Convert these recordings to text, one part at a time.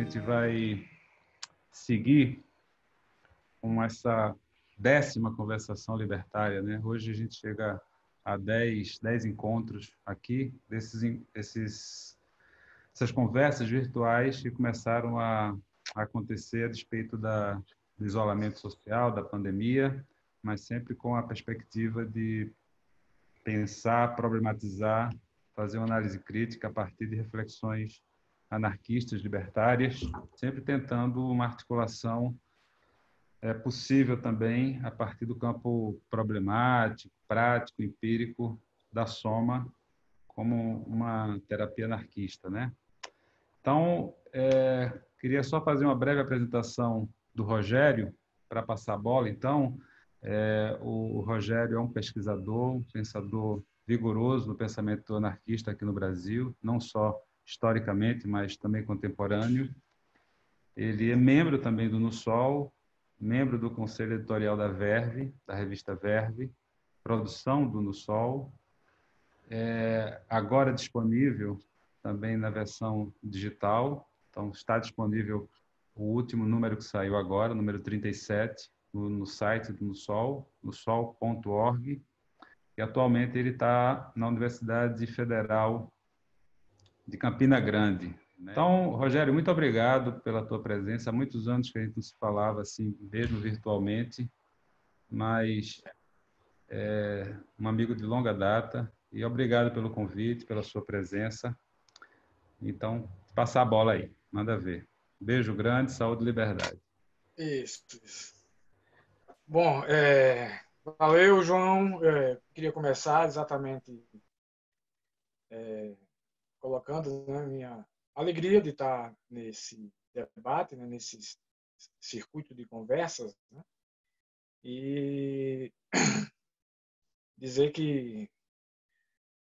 gente vai seguir com essa 10ª conversação libertária, né? Hoje a gente chega a 10 encontros aqui, essas conversas virtuais que começaram a acontecer a despeito do isolamento social, da pandemia, mas sempre com a perspectiva de pensar, problematizar, fazer uma análise crítica a partir de reflexões anarquistas, libertárias, sempre tentando uma articulação possível também a partir do campo problemático, prático, empírico da soma como uma terapia anarquista, né? Então, queria só fazer uma breve apresentação do Rogério para passar a bola. Então, o Rogério é um pesquisador, um pensador vigoroso no pensamento anarquista aqui no Brasil, não só historicamente, mas também contemporâneo. Ele é membro também do NuSol, membro do Conselho Editorial da Verve, da revista Verve, produção do NuSol, agora disponível também na versão digital. Então, está disponível o último número que saiu agora, número 37, no site do NuSol, nusol.org, e atualmente ele está na Universidade Federal de Campina Grande. Então, Rogério, muito obrigado pela tua presença. Há muitos anos que a gente não se falava assim, mesmo virtualmente, mas um amigo de longa data, e obrigado pelo convite, pela sua presença. Então, passar a bola aí, manda ver. Beijo grande, saúde e liberdade. Isso. Bom, valeu, João. Queria começar exatamente colocando, né, minha alegria de estar nesse debate, né, nesse circuito de conversas, né, e dizer que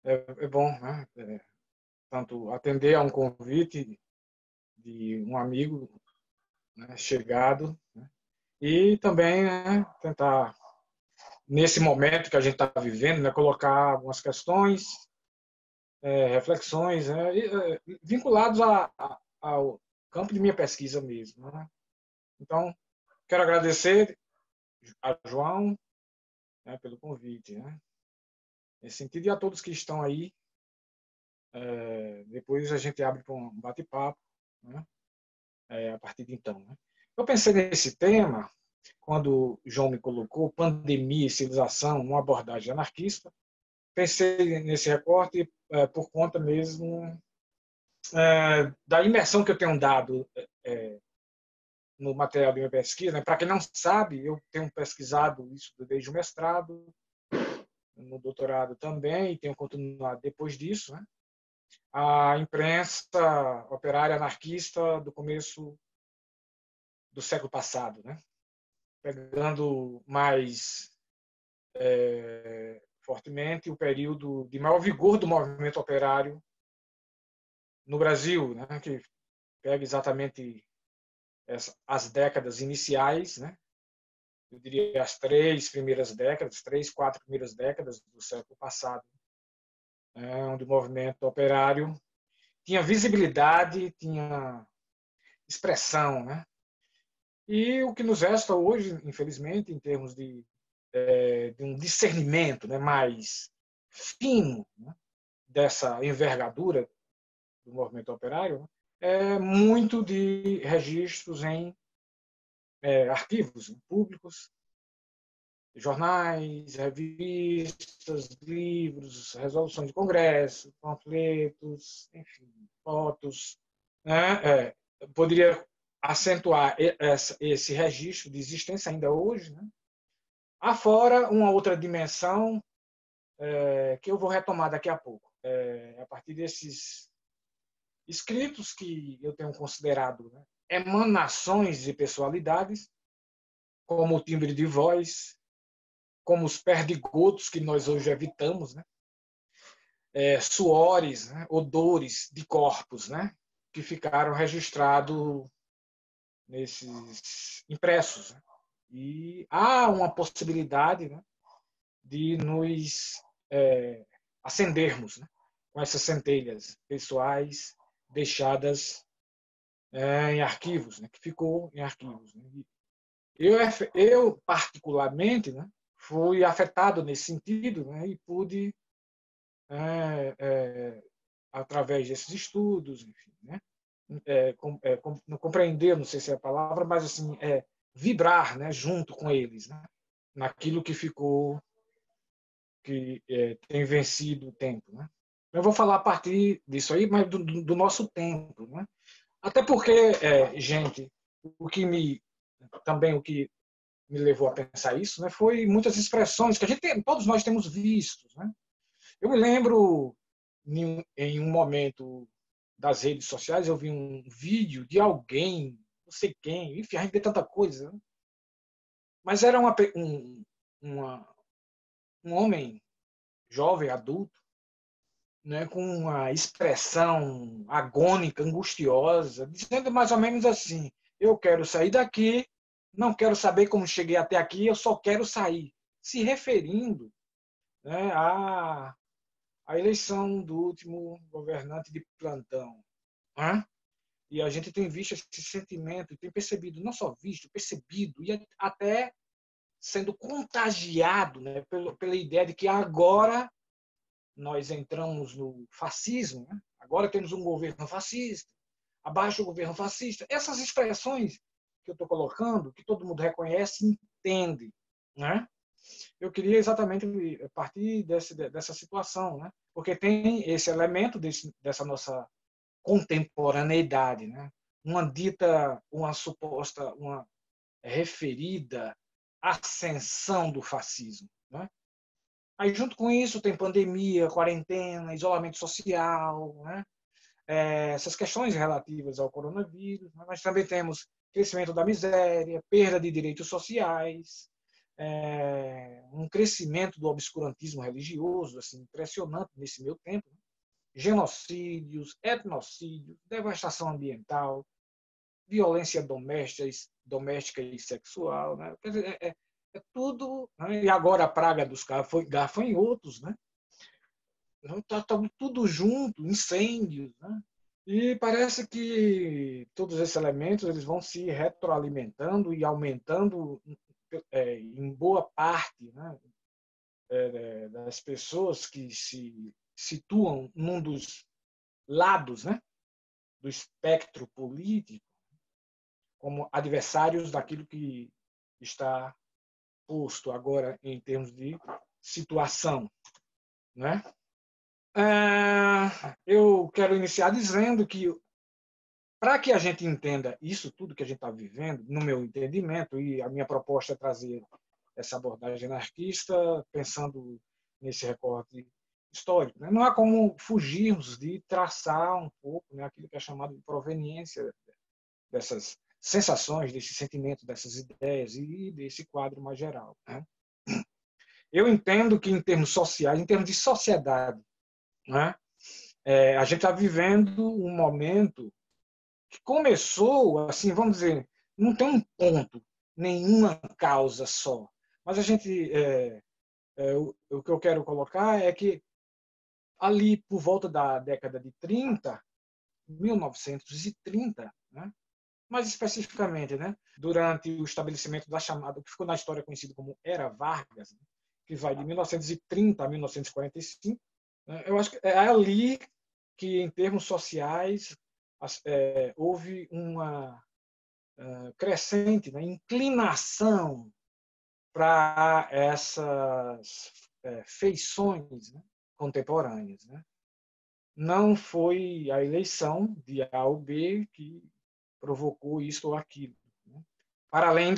é bom, né, tanto atender a um convite de um amigo, né, chegado, né, e também, né, tentar, nesse momento que a gente está vivendo, né, colocar algumas questões, reflexões, né, vinculados ao campo de minha pesquisa mesmo, né. Então, quero agradecer a João, né, pelo convite, né, nesse sentido, e a todos que estão aí. Depois a gente abre para um bate-papo, né, a partir de então, né. Eu pensei nesse tema quando o João me colocou pandemia e civilização, uma abordagem anarquista. Pensei nesse recorte por conta mesmo da imersão que eu tenho dado no material de minha pesquisa, né? Para quem não sabe, eu tenho pesquisado isso desde o mestrado, no doutorado também, e tenho continuado depois disso, né? A imprensa operária anarquista do começo do século passado, né? Pegando mais fortemente o período de maior vigor do movimento operário no Brasil, né? Que pega exatamente as décadas iniciais, né? Eu diria as 4 primeiras décadas do século passado, né? Onde o movimento operário tinha visibilidade, tinha expressão, né? E o que nos resta hoje, infelizmente, em termos de um discernimento, né, mais fino, né, dessa envergadura do movimento operário, né, é muito de registros em arquivos públicos, jornais, revistas, livros, resoluções de congresso, panfletos, enfim, fotos, né? Poderia acentuar esse registro de existência ainda hoje, né? Afora uma outra dimensão que eu vou retomar daqui a pouco, a partir desses escritos que eu tenho considerado, né, emanações de personalidades, como o timbre de voz, como os perdigotos que nós hoje evitamos, né, suores, né, odores de corpos, né, que ficaram registrados nesses impressos, né. E há uma possibilidade, né, de nos acendermos, né, com essas centelhas pessoais deixadas em arquivos, né, que ficou em arquivos. Né. Eu particularmente, né, fui afetado nesse sentido, né, e pude, através desses estudos, enfim, né, não compreender, não sei se é a palavra, mas assim, vibrar, né, junto com eles, né, naquilo que ficou, que tem vencido o tempo, né. Eu vou falar a partir disso aí, mas do nosso tempo, né. Até porque, gente, o que me também o que me levou a pensar isso, né, foi muitas expressões que a gente todos nós temos visto, né. Eu me lembro em um momento das redes sociais, eu vi um vídeo de alguém, não sei quem, enfim, a gente vê tanta coisa, né? Mas era uma, um homem jovem, adulto, né, com uma expressão agônica, angustiosa, dizendo mais ou menos assim: eu quero sair daqui, não quero saber como cheguei até aqui, eu só quero sair. Se referindo, né, à eleição do último governante de plantão. Né? E a gente tem visto esse sentimento, tem percebido, não só visto, percebido, e até sendo contagiado, né, pela ideia de que agora nós entramos no fascismo, né? Agora temos um governo fascista, abaixo o governo fascista. Essas expressões que eu estou colocando, que todo mundo reconhece e entende, né? Eu queria exatamente partir dessa situação, né? Porque tem esse elemento dessa nossa contemporaneidade, né? Uma suposta, uma referida ascensão do fascismo, né? Aí, junto com isso, tem pandemia, quarentena, isolamento social, né? Essas questões relativas ao coronavírus, né? Mas também temos crescimento da miséria, perda de direitos sociais, um crescimento do obscurantismo religioso, assim, impressionante nesse meu tempo, né? Genocídios, etnocídios, devastação ambiental, violência doméstica e sexual, né? Quer dizer, é tudo, né? E agora a praga dos gafanhotos, né? Está tudo junto, incêndios, né? E parece que todos esses elementos eles vão se retroalimentando e aumentando em boa parte, né, das pessoas que se situam num dos lados, né, do espectro político como adversários daquilo que está posto agora em termos de situação, né? Eu quero iniciar dizendo que, para que a gente entenda isso tudo que a gente está vivendo, no meu entendimento, e a minha proposta é trazer essa abordagem anarquista, pensando nesse recorte histórico, né? Não há como fugirmos de traçar um pouco, né, aquilo que é chamado de proveniência dessas sensações, desse sentimento, dessas ideias e desse quadro mais geral, né? Eu entendo que, em termos sociais, em termos de sociedade, né, a gente está vivendo um momento que começou, assim, vamos dizer, não tem um ponto, nenhuma causa só. Mas a gente, o que eu quero colocar é que ali por volta da década de 30, 1930, né, mais especificamente, né, durante o estabelecimento da chamada, que ficou na história conhecido como Era Vargas, né, que vai de 1930 a 1945, né, eu acho que é ali que, em termos sociais, houve uma crescente, né, inclinação para essas feições, né, contemporâneas, né? Não foi a eleição de A ou B que provocou isso ou aquilo, né? Para além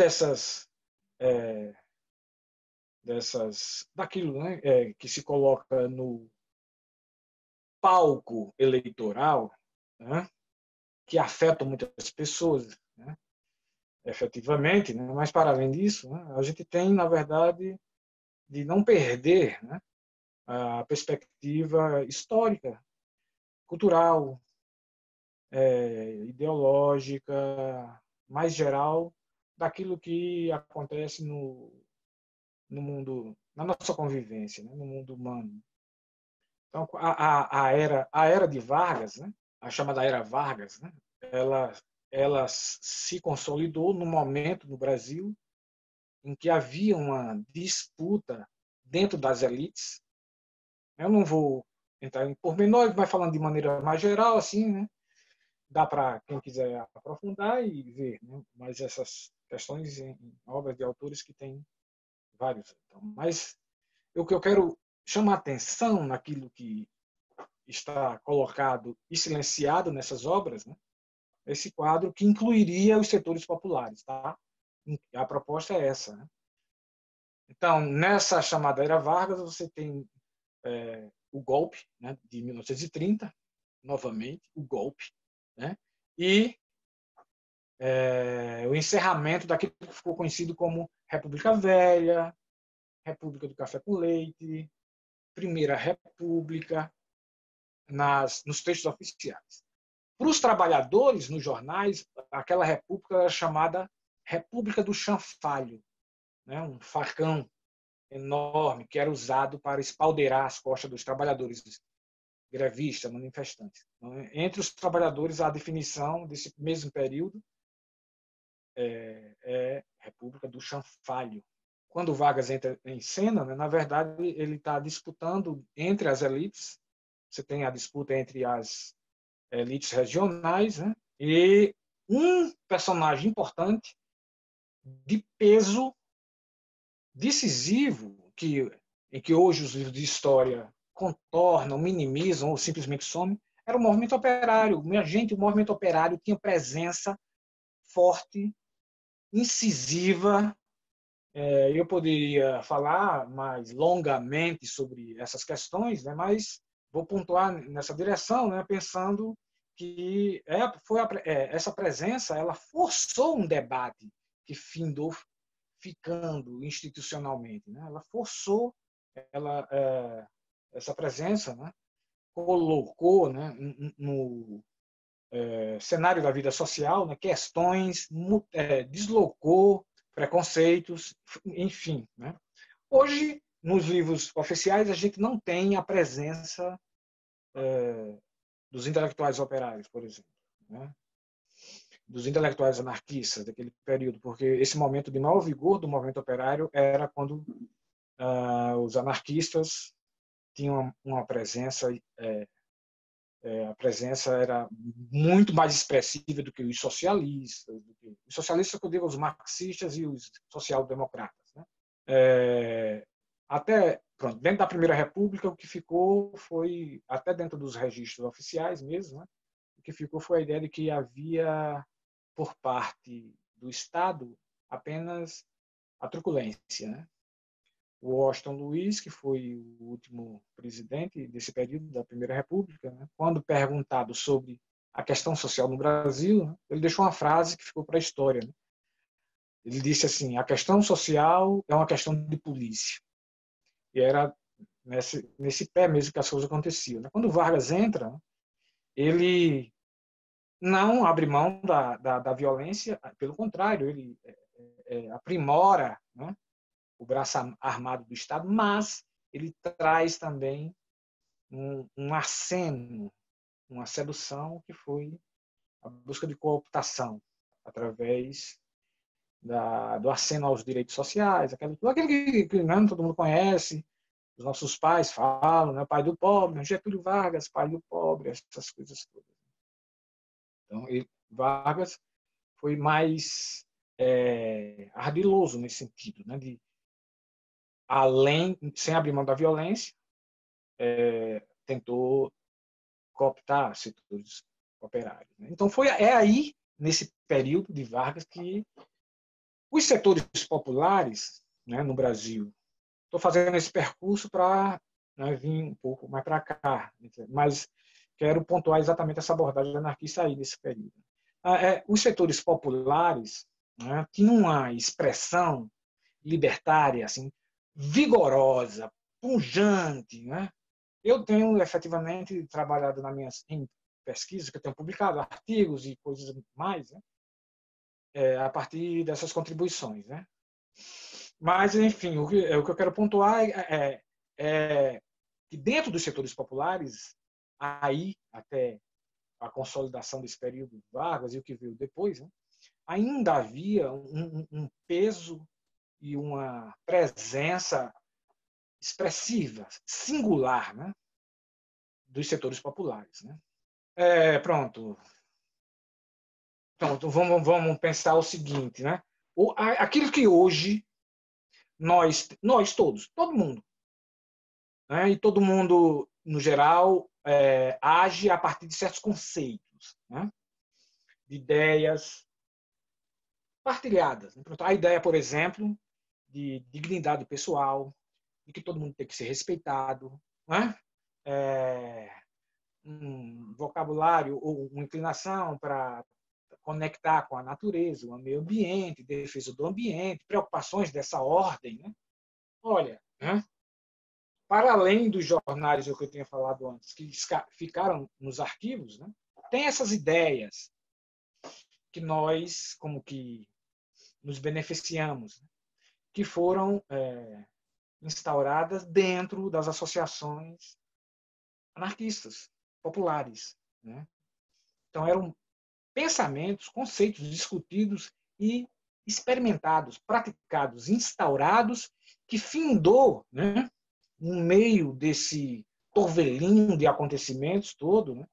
daquilo, né, que se coloca no palco eleitoral, né, que afeta muitas pessoas, né, efetivamente, né, mas para além disso, né, a gente tem, na verdade, de não perder, né, a perspectiva histórica, cultural, ideológica, mais geral, daquilo que acontece no mundo, na nossa convivência, né, no mundo humano. Então, a era de Vargas, né, a chamada Era Vargas, né, ela ela se consolidou no momento no Brasil em que havia uma disputa dentro das elites. Eu não vou entrar em pormenores, mas falando de maneira mais geral, assim, né? Dá para quem quiser aprofundar e ver, né? Mas essas questões em obras de autores que tem vários. Então, mas o que eu quero chamar atenção naquilo que está colocado e silenciado nessas obras, né? Esse quadro que incluiria os setores populares, tá? A proposta é essa, né? Então, nessa chamada Era Vargas, você tem o golpe, né, de 1930, novamente, o golpe, né? E o encerramento daquilo que ficou conhecido como República Velha, República do Café com Leite, Primeira República, nos textos oficiais. Para os trabalhadores, nos jornais, aquela república era chamada República do Chanfalho, né? Um facão enorme que era usado para espaldeirar as costas dos trabalhadores grevistas, manifestantes. Então, entre os trabalhadores, a definição desse mesmo período é República do Chanfalho. Quando Vargas entra em cena, né, na verdade, ele está disputando entre as elites. Você tem a disputa entre as elites regionais, né, e um personagem importante, de peso decisivo, em que hoje os livros de história contornam, minimizam ou simplesmente somem, era o movimento operário. Minha gente, o movimento operário tinha presença forte, incisiva. Eu poderia falar mais longamente sobre essas questões, né, mas vou pontuar nessa direção, né, pensando que essa presença ela forçou um debate que findou ficando institucionalmente, né? Ela forçou essa presença, né? Colocou, né, no cenário da vida social, né, questões, deslocou preconceitos, enfim, né? Hoje, nos livros oficiais, a gente não tem a presença dos intelectuais operários, por exemplo, né? Dos intelectuais anarquistas daquele período, porque esse momento de maior vigor do movimento operário era quando os anarquistas tinham uma presença, a presença era muito mais expressiva do que os socialistas, os socialistas que eu digo, os marxistas e os social-democratas, né? Até pronto, dentro da Primeira República, o que ficou foi, até dentro dos registros oficiais mesmo, né? O que ficou foi a ideia de que havia, por parte do Estado, apenas a truculência, né? O Washington Luiz, que foi o último presidente desse período da Primeira República, né? Quando perguntado sobre a questão social no Brasil, né? Ele deixou uma frase que ficou para a história, né? Ele disse assim: a questão social é uma questão de polícia. E era nesse pé mesmo que as coisas aconteciam, né? Quando o Vargas entra, ele não abre mão da violência, pelo contrário, ele aprimora, né, o braço armado do Estado, mas ele traz também um aceno, uma sedução que foi a busca de cooptação através do aceno aos direitos sociais, aquele que não, todo mundo conhece, os nossos pais falam, né, pai do pobre, Getúlio Vargas, pai do pobre, essas coisas todas. Então, Vargas foi mais ardiloso nesse sentido, né, de além, sem abrir mão da violência, tentou cooptar setores operários, né? Então é aí, nesse período de Vargas, que os setores populares, né, no Brasil, estou fazendo esse percurso para, né, vir um pouco mais para cá, mas quero pontuar exatamente essa abordagem anarquista aí nesse período. Os setores populares, né, tinham uma expressão libertária assim, vigorosa, pujante, né? Eu tenho efetivamente trabalhado em pesquisas, que eu tenho publicado artigos e coisas mais, né? A partir dessas contribuições, né? Mas, enfim, o que eu quero pontuar é que dentro dos setores populares, aí até a consolidação desse período Vargas e o que veio depois, né, ainda havia um peso e uma presença expressiva, singular, né, dos setores populares. Né. Pronto, vamos pensar o seguinte, né? Aquilo que hoje nós todos, todo mundo, né? E todo mundo, no geral, age a partir de certos conceitos, né? De ideias partilhadas. Pronto, a ideia, por exemplo, de dignidade pessoal, de que todo mundo tem que ser respeitado, né? Um vocabulário ou uma inclinação para conectar com a natureza, o meio ambiente, defesa do ambiente, preocupações dessa ordem. Né? Olha, né? Para além dos jornais, o que eu tinha falado antes, que ficaram nos arquivos, né? Tem essas ideias que nós, como que, nos beneficiamos, né? Que foram instauradas dentro das associações anarquistas, populares. Né? Então, eram pensamentos, conceitos discutidos e experimentados, praticados, instaurados, que findou, né, no meio desse torvelinho de acontecimentos todo, né,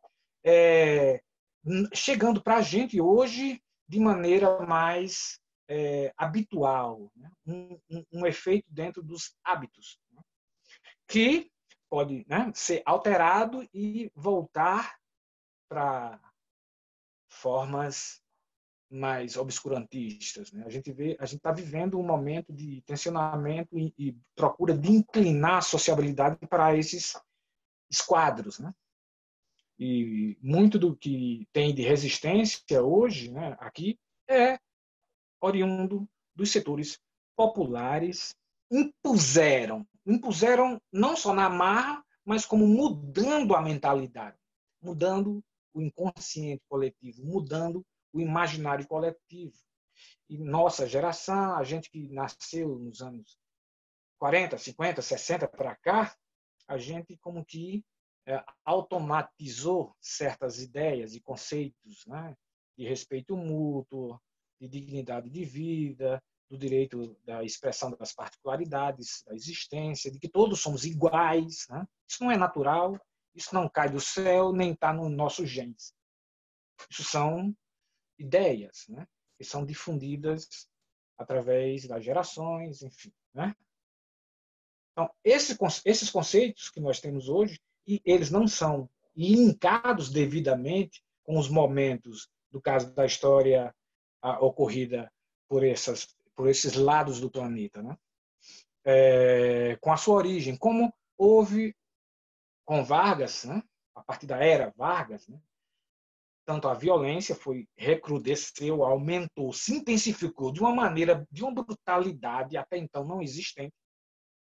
chegando para a gente hoje de maneira mais habitual, né, um efeito dentro dos hábitos, né, que pode, né, ser alterado e voltar para formas mais obscurantistas. Né? A gente está vivendo um momento de tensionamento e procura de inclinar a sociabilidade para esses esquadros. Né? E muito do que tem de resistência hoje, né, aqui, é oriundo dos setores populares. Impuseram não só na marra, mas como mudando a mentalidade, mudando o inconsciente coletivo, mudando o imaginário coletivo. E nossa geração, a gente que nasceu nos anos 40, 50, 60 para cá, a gente como que automatizou certas ideias e conceitos, né, de respeito mútuo, de dignidade de vida, do direito da expressão das particularidades da existência, de que todos somos iguais. Né? Isso não é natural, isso não cai do céu, nem está no nosso genes. Isso são ideias, né, que são difundidas através das gerações, enfim. Né? Então, esses conceitos que nós temos hoje, e eles não são linkados devidamente com os momentos, do caso da história ocorrida por esses lados do planeta, né? Com a sua origem, como houve com Vargas, né? A partir da era Vargas, né? Tanto a violência recrudesceu, aumentou, se intensificou de uma maneira, de uma brutalidade até então não existente,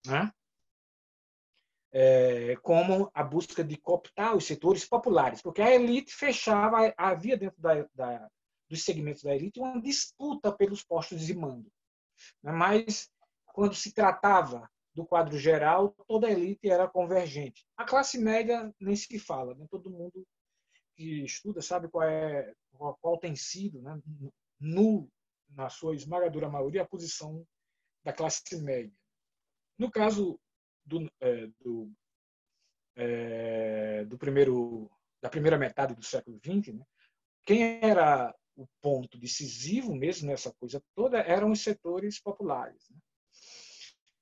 né? Como a busca de cooptar os setores populares, porque a elite fechava, havia dentro dos segmentos da elite uma disputa pelos postos de mando. Né? Mas, quando se tratava do quadro geral, toda a elite era convergente. A classe média nem se fala, né? Todo mundo que estuda sabe qual tem sido, né, na sua esmagadora maioria, a posição da classe média. No caso da primeira metade do século XX, né, quem era o ponto decisivo mesmo nessa coisa toda eram os setores populares, né,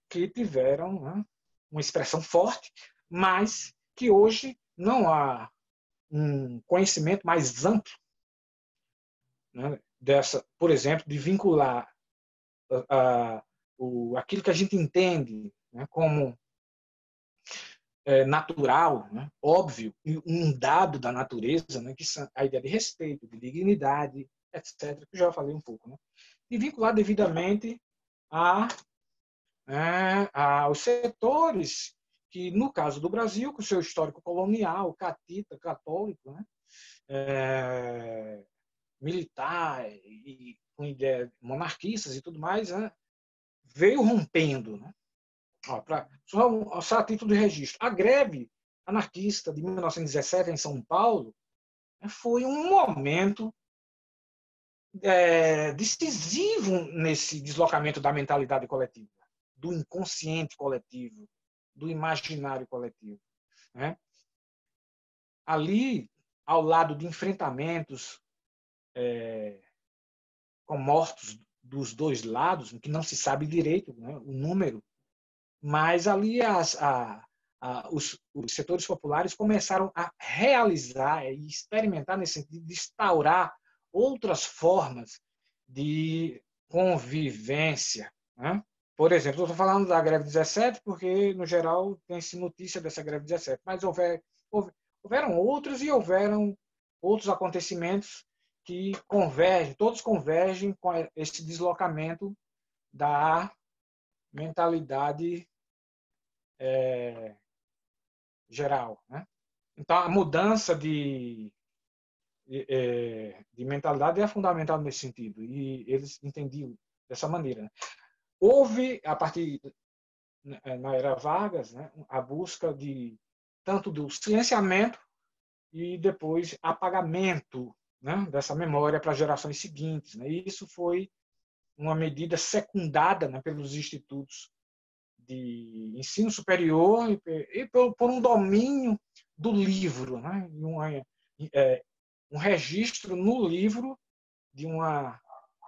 que tiveram, né, uma expressão forte, mas que hoje não há um conhecimento mais amplo, né, por exemplo, de vincular aquilo que a gente entende, né, como natural, né, óbvio, um dado da natureza, né, que são a ideia de respeito, de dignidade, etc., que eu já falei um pouco, né, e vincular devidamente aos setores que, no caso do Brasil, com o seu histórico colonial, catita, católico, né, militar e com ideias monarquistas e tudo mais, né, veio rompendo. Né? Só a título de registro. A greve anarquista de 1917 em São Paulo foi um momento decisivo nesse deslocamento da mentalidade coletiva, do inconsciente coletivo, do imaginário coletivo, né? Ali, ao lado de enfrentamentos com mortos dos dois lados, que não se sabe direito, né, o número, mas ali os setores populares começaram a realizar e experimentar nesse sentido de instaurar outras formas de convivência, né? Por exemplo, eu estou falando da greve 17 porque, no geral, tem-se notícia dessa greve 17, mas houveram outros e houveram outros acontecimentos que convergem, todos convergem com esse deslocamento da mentalidade geral, né? Então, a mudança de mentalidade é fundamental nesse sentido, e eles entendiam dessa maneira, né? Houve, a partir na era Vargas, né, a busca de tanto do silenciamento e depois apagamento, né, dessa memória para gerações seguintes, né? E isso foi uma medida secundada, né, pelos institutos de ensino superior e por um domínio do livro, né? Um registro no livro de uma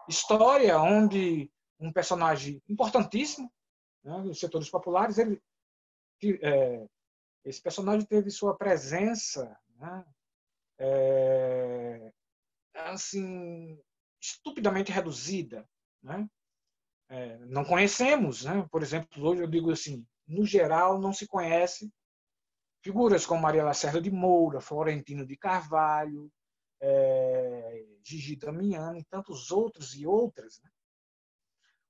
história onde um personagem importantíssimo, né, dos setores populares, esse personagem teve sua presença, né, assim, estupidamente reduzida, né? Não conhecemos, né? Por exemplo, hoje eu digo assim, no geral não se conhece figuras como Maria Lacerda de Moura, Florentino de Carvalho, Gigi Damiano e tantos outros e outras, né?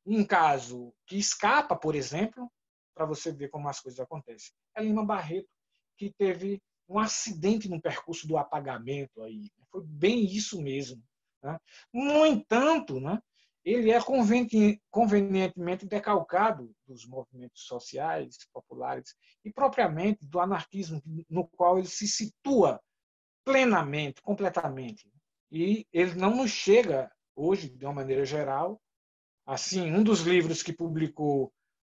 Um caso que escapa, por exemplo, para você ver como as coisas acontecem, é Lima Barreto, que teve um acidente no percurso do apagamento aí. Foi bem isso mesmo, né? No entanto, né, ele é convenientemente decalcado dos movimentos sociais, populares e propriamente do anarquismo, no qual ele se situa plenamente, completamente. E ele não nos chega hoje, de uma maneira geral, assim, um dos livros que publicou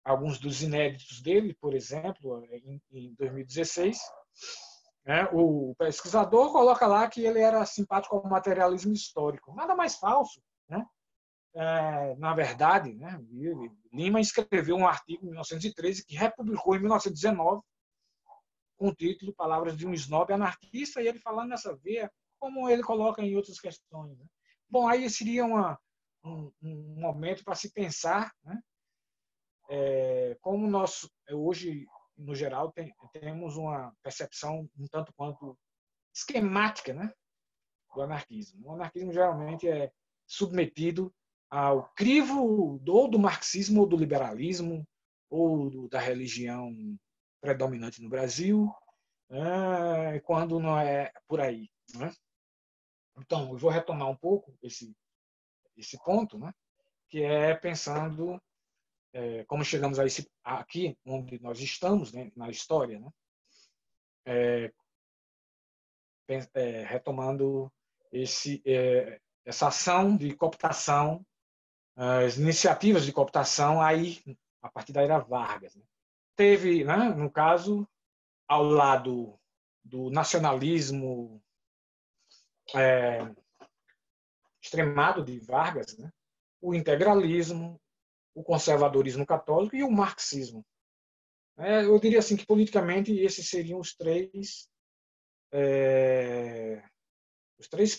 alguns dos inéditos dele, por exemplo, em 2016, né, o pesquisador coloca lá que ele era simpático ao materialismo histórico. Nada mais falso, né? Na verdade, né, Lima escreveu um artigo em 1913 que republicou em 1919 com o título Palavras de um Snob Anarquista, e ele falando nessa veia, como ele coloca em outras questões, né? Bom, aí seria um momento para se pensar, né, como nós, hoje, no geral, temos uma percepção um tanto quanto esquemática, né, do anarquismo. O anarquismo geralmente é submetido ao crivo ou do marxismo ou do liberalismo ou da religião predominante no Brasil, quando não é por aí, né? Então, eu vou retomar um pouco esse ponto, né, que é pensando como chegamos a aqui, onde nós estamos, né, na história, né, retomando essa ação de cooptação, as iniciativas de cooptação aí a partir da era Vargas, né. Teve, né, no caso, ao lado do nacionalismo extremado de Vargas, né, o integralismo, o conservadorismo católico e o marxismo. Eu diria assim que politicamente esses seriam os três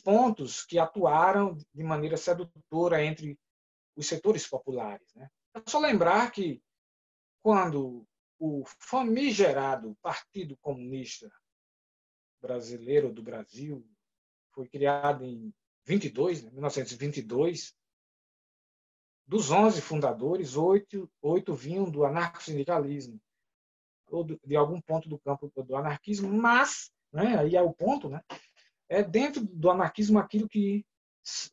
pontos que atuaram de maneira sedutora entre os setores populares, né? É só lembrar que quando o famigerado Partido Comunista Brasileiro do Brasil foi criado em 1922, dos 11 fundadores, 8 vinham do anarcossindicalismo, ou de algum ponto do campo do anarquismo, mas, né, aí é o ponto, né, é dentro do anarquismo aquilo que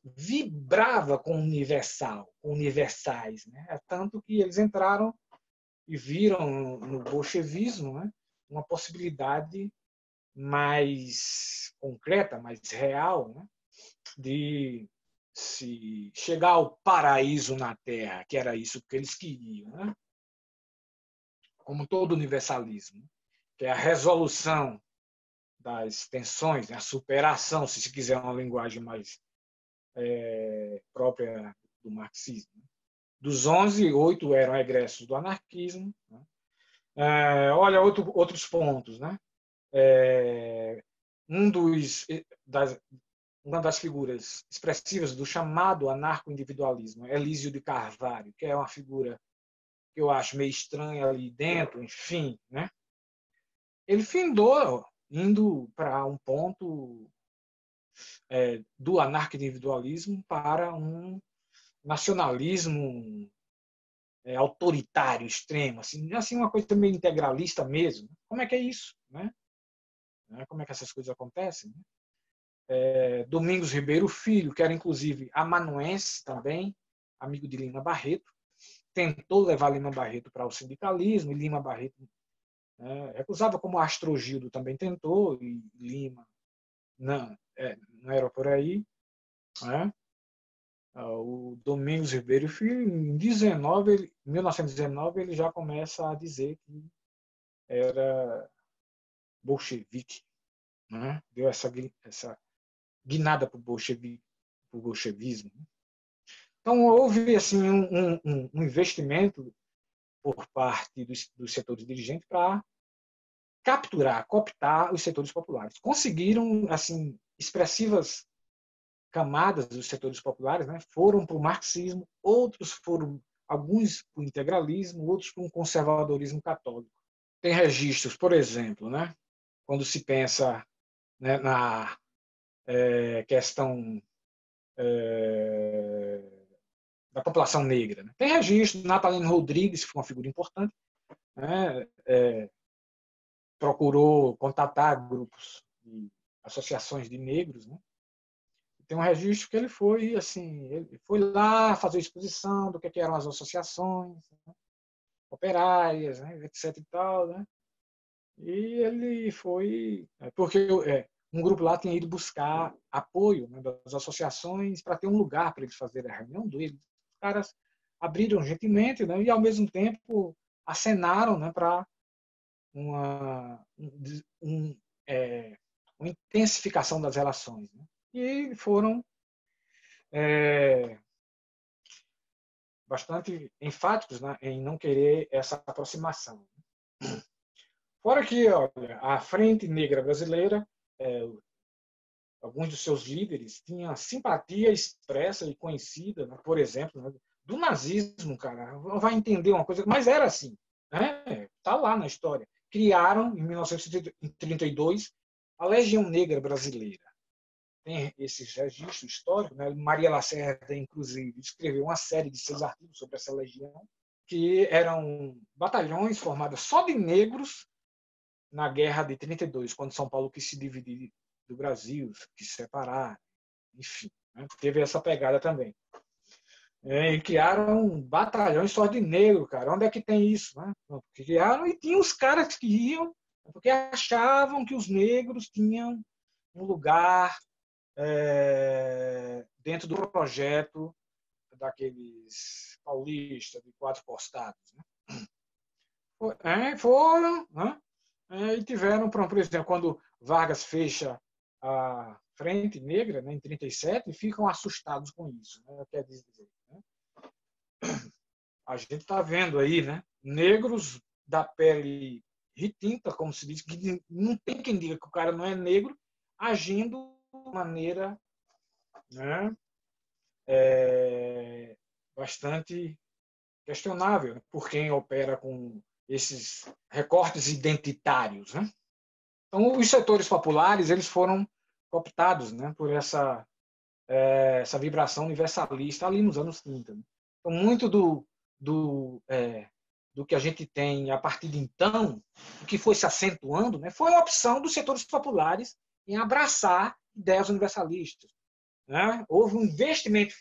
vibrava com o universal, com universais, né? É tanto que eles entraram e viram no bolchevismo, né, uma possibilidade mais concreta, mais real, né? De se chegar ao paraíso na Terra, que era isso que eles queriam, né? Como todo universalismo, que é a resolução das tensões, né? A superação, se quiser uma linguagem mais própria do marxismo. Dos 11, 8 eram egressos do anarquismo. Né? Olha, outros pontos. Né? Uma das figuras expressivas do chamado anarco-individualismo, Elísio de Carvalho, que é uma figura que eu acho meio estranha ali dentro, enfim. Né? Ele findou indo para um ponto do anarco-individualismo para um nacionalismo autoritário, extremo, assim uma coisa meio integralista mesmo. Como é que é isso? Né? Como é que essas coisas acontecem? Domingos Ribeiro Filho, que era inclusive amanuense também, amigo de Lima Barreto, tentou levar Lima Barreto para o sindicalismo, e Lima Barreto recusava, como Astrogildo também tentou, e Lima não era por aí. Né? O Domingos Ribeiro Filho, em 1919, ele já começa a dizer que era bolchevique. Né? Deu essa guinada para o bolchevismo. Então, houve assim, um investimento por parte dos setores dirigentes para capturar, cooptar os setores populares. Conseguiram assim expressivas camadas dos setores populares, né, foram para o marxismo, alguns para o integralismo, outros para um conservadorismo católico. Tem registros, por exemplo, né, quando se pensa, né, na questão da população negra. Né. Tem registro, Natalino Rodrigues, que foi uma figura importante, né, procurou contatar grupos e associações de negros, né. Tem um registro que ele foi lá fazer exposição do que eram as associações, né, operárias, né, etc e tal, né? E ele foi porque um grupo lá tinha ido buscar apoio, né, das associações para ter um lugar para eles fazerem a reunião deles. Os caras abriram gentilmente, né, e ao mesmo tempo acenaram, né, para uma intensificação das relações, né? E foram bastante enfáticos, né, em não querer essa aproximação. Fora que, olha, a Frente Negra Brasileira, alguns dos seus líderes tinham simpatia expressa e conhecida, né, por exemplo, né, do nazismo, cara. Não vai entender uma coisa, mas era assim. Está lá na história. Criaram, em 1932, a Legião Negra Brasileira. Tem esses registros históricos. Né? Maria Lacerda, inclusive, escreveu uma série de 6 artigos sobre essa legião, que eram batalhões formados só de negros na Guerra de 32, quando São Paulo quis se dividir do Brasil, quis separar, enfim, né? Teve essa pegada também. E criaram batalhões só de negro, cara. Onde é que tem isso? Né? Criaram e tinha os caras que iam porque achavam que os negros tinham um lugar dentro do projeto daqueles paulistas de 4 postados. Né? Foram, né? E tiveram, por exemplo, quando Vargas fecha a Frente Negra, né, em 37, ficam assustados com isso. Né? Quer dizer, né? A gente está vendo aí, né, negros da pele retinta, como se diz, que não tem quem diga que o cara não é negro, agindo de maneira, né, bastante questionável, né, por quem opera com esses recortes identitários. Né? Então, os setores populares eles foram cooptados, né, por essa vibração universalista ali nos anos 30. Né? Então, muito do que a gente tem a partir de então, o que foi se acentuando, né, foi a opção dos setores populares em abraçar ideias universalistas. Né? Houve um investimento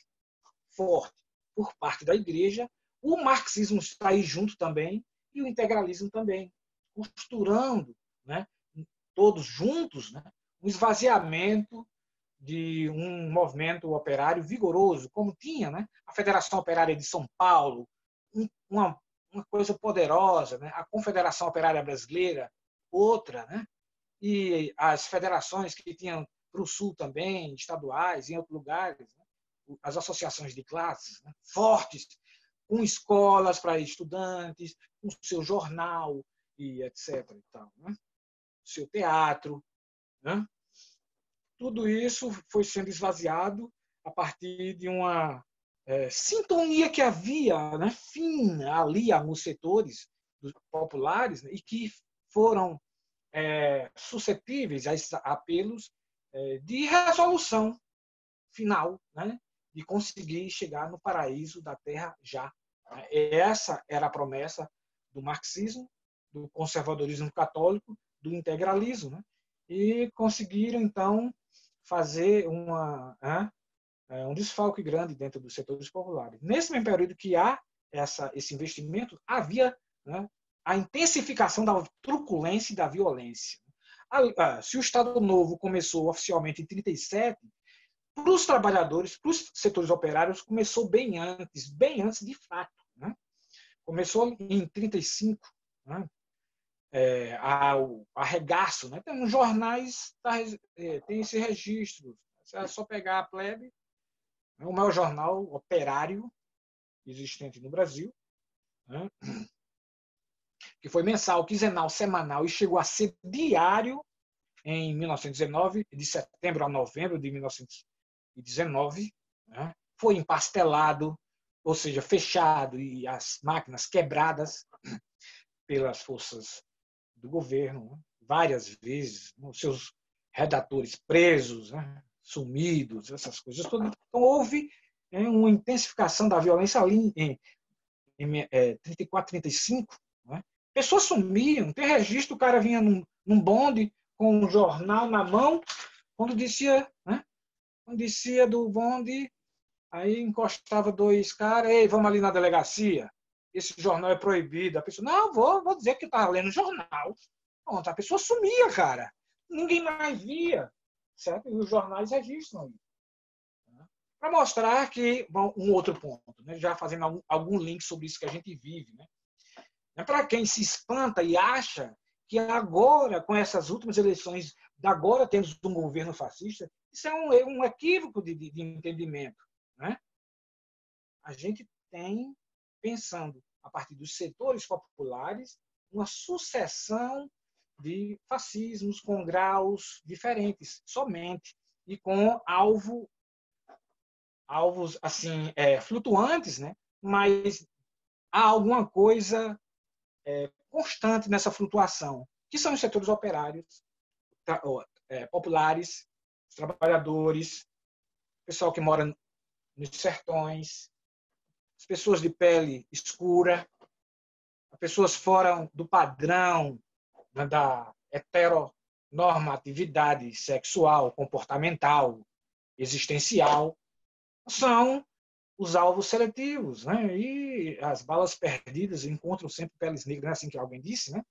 forte por parte da igreja, o marxismo está aí junto também, e o integralismo também, costurando, né, todos juntos, né, um esvaziamento de um movimento operário vigoroso, como tinha, né, a Federação Operária de São Paulo, uma coisa poderosa, né, a Confederação Operária Brasileira, outra, né, e as federações que tinham para o Sul também, estaduais, em outros lugares, né, as associações de classes, né, fortes, com escolas para estudantes, com seu jornal, e etc. E tal, né? Seu teatro. Né? Tudo isso foi sendo esvaziado a partir de uma sintonia que havia, né, fina ali nos setores populares, né, e que foram suscetíveis a esses apelos de resolução final, né, de conseguir chegar no paraíso da Terra já. Essa era a promessa do marxismo, do conservadorismo católico, do integralismo, né? E conseguiram, então, fazer um desfalque grande dentro dos setores populares. Nesse mesmo período que há esse investimento, havia, né, a intensificação da truculência e da violência. Se o Estado Novo começou oficialmente em 1937, para os trabalhadores, para os setores operários, começou bem antes de fato. Né? Começou em 1935, né? Arregaço. Né? Tem nos jornais, tem esse registro. É só pegar a Plebe, né? O maior jornal operário existente no Brasil, né? Que foi mensal, quinzenal, semanal e chegou a ser diário em 1919, de setembro a novembro de 1919, né? Foi empastelado, ou seja, fechado e as máquinas quebradas pelas forças do governo, né? Várias vezes, né? Os seus redatores presos, né? Sumidos, essas coisas todas. Então, houve uma intensificação da violência ali em 34, 35. Né? Pessoas sumiam, tem registro, o cara vinha num bonde com um jornal na mão, quando descia, né? Quando descia do bonde, aí encostava dois caras, ei, vamos ali na delegacia, esse jornal é proibido. A pessoa, não, vou dizer que estava lendo jornal. Pronto, a pessoa sumia, cara. Ninguém mais via. Certo? E os jornais registram isso. Para mostrar que, bom, um outro ponto, né? Já fazendo algum link sobre isso que a gente vive. Né? Para quem se espanta e acha que agora, com essas últimas eleições, agora temos um governo fascista, isso é um equívoco de entendimento. Né? A gente tem, pensando a partir dos setores populares, uma sucessão de fascismos com graus diferentes, somente, e com alvos assim flutuantes, né? Mas há alguma coisa constante nessa flutuação, que são os setores operários, populares, os trabalhadores, o pessoal que mora nos sertões, as pessoas de pele escura, as pessoas fora do padrão, né, da heteronormatividade sexual, comportamental, existencial, são os alvos seletivos, né? E as balas perdidas encontram sempre peles negras, assim que alguém disse, né?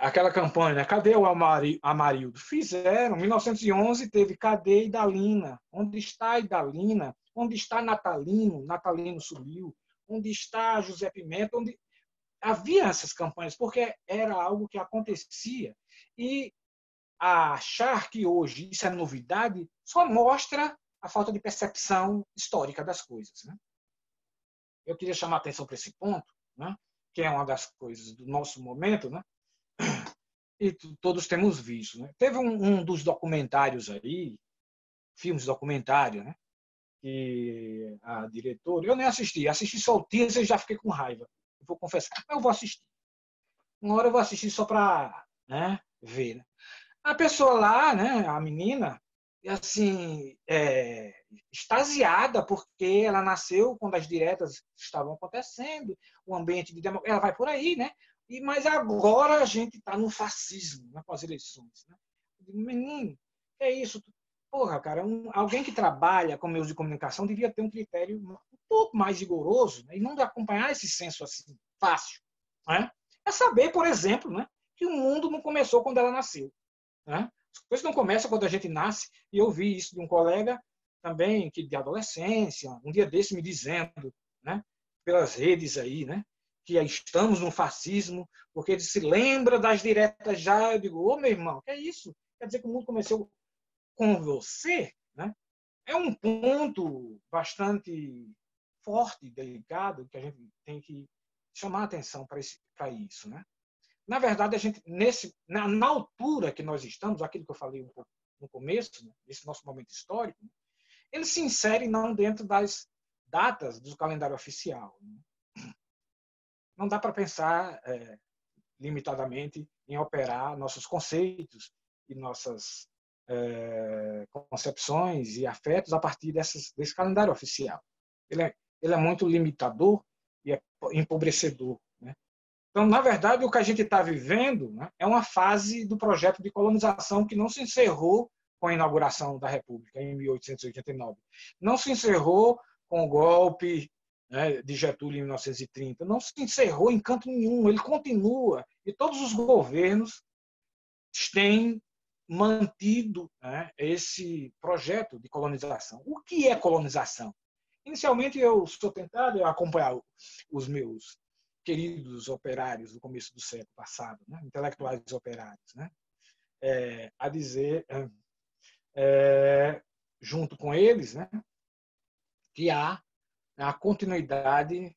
Aquela campanha, né? Cadê o Amarildo? Fizeram. Em 1911 teve Cadê Idalina? Onde está Idalina? Onde está Natalino? Natalino sumiu. Onde está José Pimenta? Onde... Havia essas campanhas, porque era algo que acontecia. E achar que hoje isso é novidade só mostra a falta de percepção histórica das coisas. Né? Eu queria chamar a atenção para esse ponto, né? Que é uma das coisas do nosso momento, né? E todos temos visto. Né? Teve um dos documentários aí, filmes documentários, né? Que a diretora, eu nem assisti só o teaser e já fiquei com raiva. Eu vou confessar, eu vou assistir. Uma hora eu vou assistir só para, né, ver. Né? A pessoa lá, né, a menina, assim, extasiada porque ela nasceu quando as diretas estavam acontecendo, o ambiente de democracia, ela vai por aí, né? Mas agora a gente está no fascismo, né, com as eleições. Né? Menino, é isso? Porra, cara, alguém que trabalha com meios de comunicação devia ter um critério um pouco mais rigoroso, né, e não acompanhar esse senso assim fácil. Né? É saber, por exemplo, né, que o mundo não começou quando ela nasceu. Né? As coisas não começam quando a gente nasce, e eu vi isso de um colega também, que de adolescência, um dia desse me dizendo, né, pelas redes aí, né, que estamos no fascismo, porque ele se lembra das diretas já. Eu digo, ô meu irmão, que é isso? Quer dizer que o mundo começou com você? Né? É um ponto bastante forte, delicado, que a gente tem que chamar a atenção para isso. Né? Na verdade, a gente, na altura que nós estamos, aquilo que eu falei um pouco no começo, né, nesse nosso momento histórico, ele se insere não dentro das datas do calendário oficial. Né? Não dá para pensar limitadamente em operar nossos conceitos e nossas concepções e afetos a partir desse calendário oficial. Ele é muito limitador e é empobrecedor. Né? Então, na verdade, o que a gente está vivendo, né, é uma fase do projeto de colonização que não se encerrou com a inauguração da República em 1889. Não se encerrou com o golpe, né, de Getúlio em 1930. Não se encerrou em canto nenhum. Ele continua. E todos os governos têm mantido, né, esse projeto de colonização. O que é colonização? Inicialmente, eu sou tentado a acompanhar os meus queridos operários do começo do século passado, né? Intelectuais operários, né? A dizer, junto com eles, né, que há a continuidade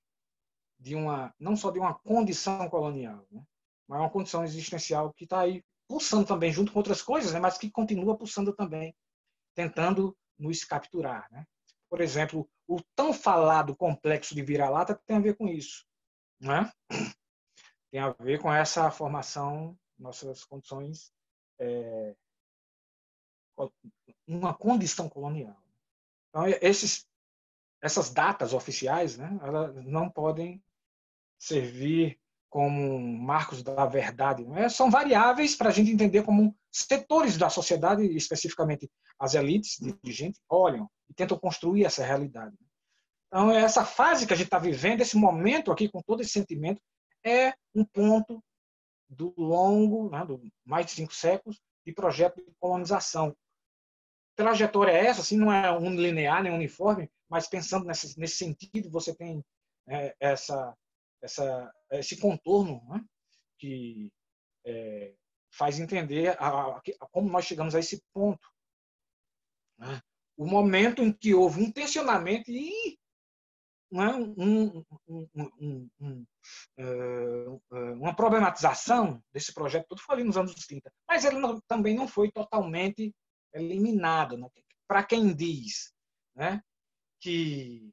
de não só de uma condição colonial, né, mas uma condição existencial que está aí pulsando também, junto com outras coisas, né, mas que continua pulsando também, tentando nos capturar. Né? Por exemplo, o tão falado complexo de vira-lata tem a ver com isso. Né? Tem a ver com essa formação, nossas condições, uma condição colonial. Então, essas datas oficiais, né, elas não podem servir como marcos da verdade. Não é? São variáveis para a gente entender como setores da sociedade, especificamente as elites dirigentes, olham e tentam construir essa realidade. Então, essa fase que a gente está vivendo, esse momento aqui, com todo esse sentimento, é um ponto do longo, né, do mais de 5 séculos, de projeto de colonização. Trajetória é essa, assim, não é linear nem uniforme, mas pensando nesse sentido, você tem esse contorno, né, que faz entender como nós chegamos a esse ponto. Né? O momento em que houve um tensionamento e uma problematização desse projeto todo foi ali nos anos 30. Mas ele também não foi totalmente eliminado. Né? Para quem diz, né, que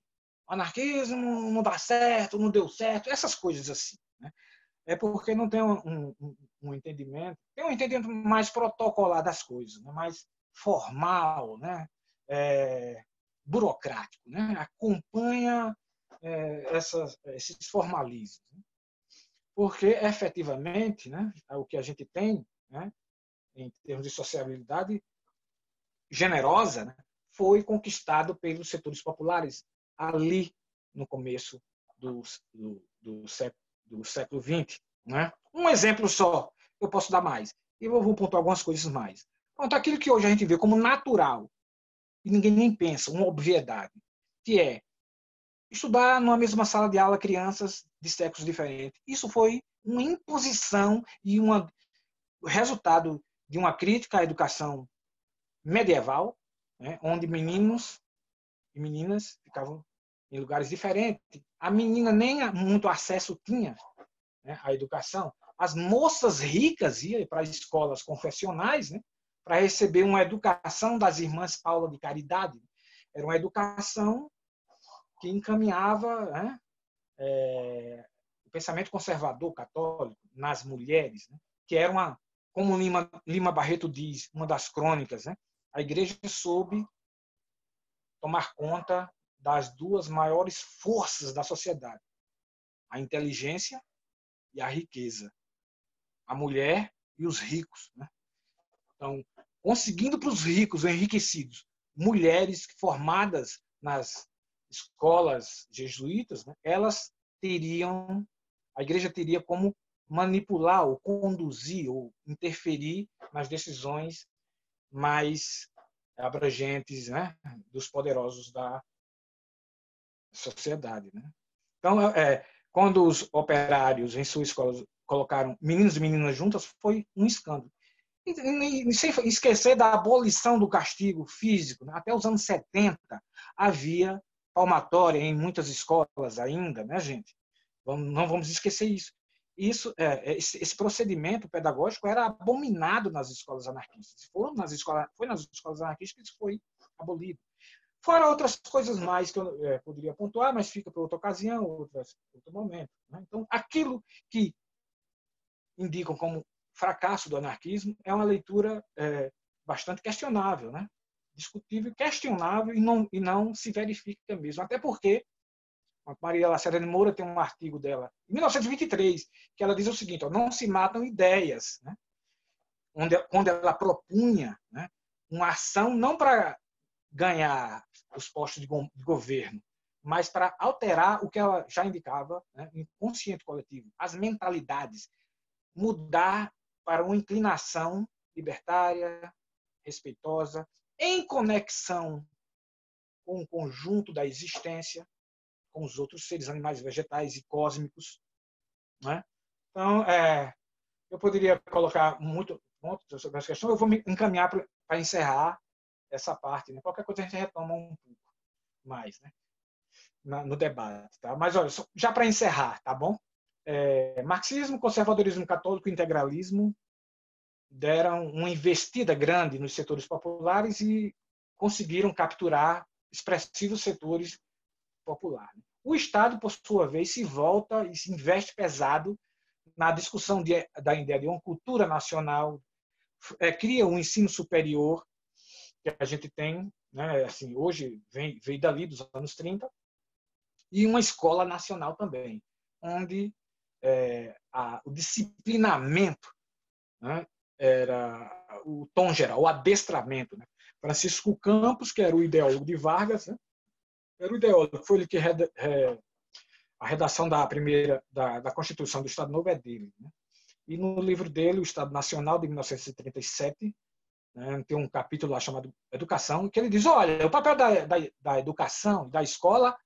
o anarquismo não dá certo, não deu certo, essas coisas assim. Né? É porque não tem um entendimento, tem um entendimento mais protocolar das coisas, né? Mais formal, né? Burocrático, né? Acompanha esses formalismos. Né? Porque, efetivamente, né, o que a gente tem, né, em termos de sociabilidade generosa, né, foi conquistado pelos setores populares ali no começo do século XX. Né? Um exemplo só, eu posso dar mais. E eu vou pontuar algumas coisas mais. Pronto, aquilo que hoje a gente vê como natural, e ninguém nem pensa, uma obviedade, que é estudar numa mesma sala de aula crianças de sexos diferentes. Isso foi uma imposição e o resultado de uma crítica à educação medieval, né, onde meninos e meninas ficavam em lugares diferentes. A menina nem muito acesso tinha, né, à educação. As moças ricas iam para escolas confessionais, né, para receber uma educação das irmãs Paula de Caridade. Era uma educação que encaminhava, né, o pensamento conservador católico nas mulheres, né, que era como Lima Barreto diz, uma das crônicas, né, a igreja soube tomar conta das duas maiores forças da sociedade, a inteligência e a riqueza, a mulher e os ricos. Né? Então, conseguindo para os ricos, enriquecidos, mulheres formadas nas escolas jesuítas, né, a igreja teria como manipular, ou conduzir, ou interferir nas decisões mais abrangentes, né, dos poderosos da sociedade, né? Então, quando os operários em suas escolas colocaram meninos e meninas juntas, foi um escândalo. E sem esquecer da abolição do castigo físico, né? Até os anos 70 havia palmatória em muitas escolas ainda, né, gente? Não vamos esquecer isso. Esse procedimento pedagógico era abominado nas escolas anarquistas. Foi nas escolas anarquistas que isso foi abolido. Fora outras coisas mais que eu poderia pontuar, mas fica para outra ocasião, outro momento, né? Então, aquilo que indicam como fracasso do anarquismo é uma leitura bastante questionável, né? Discutível, questionável e não se verifica mesmo. Até porque a Maria Lacerda de Moura tem um artigo dela, em 1923, que ela diz o seguinte: ó, não se matam ideias, né? Onde ela propunha, né, uma ação não para ganhar os postos de governo, mas para alterar o que ela já indicava, né, inconsciente coletivo, as mentalidades, mudar para uma inclinação libertária, respeitosa, em conexão com o conjunto da existência, com os outros seres animais, vegetais e cósmicos, né? Então, eu poderia colocar muito ponto sobre essa questão. Eu vou me encaminhar para encerrar essa parte, né? Qualquer coisa a gente retoma um pouco mais, né, no debate, tá? Mas olha, já para encerrar, tá bom? Marxismo, conservadorismo católico e integralismo deram uma investida grande nos setores populares e conseguiram capturar expressivos setores populares. O Estado, por sua vez, se volta e se investe pesado na discussão da ideia de uma cultura nacional, cria um ensino superior que a gente tem, né, assim, hoje veio dali dos anos 30, e uma escola nacional também, onde o disciplinamento, né, era o tom geral, o adestramento, né? Francisco Campos, que era o ideólogo de Vargas, né, era o ideólogo, foi ele que a redação da Constituição do Estado Novo é dele, né? E no livro dele, o Estado Nacional, de 1937, né, tem um capítulo lá chamado Educação, que ele diz: olha, o papel da educação, da escola,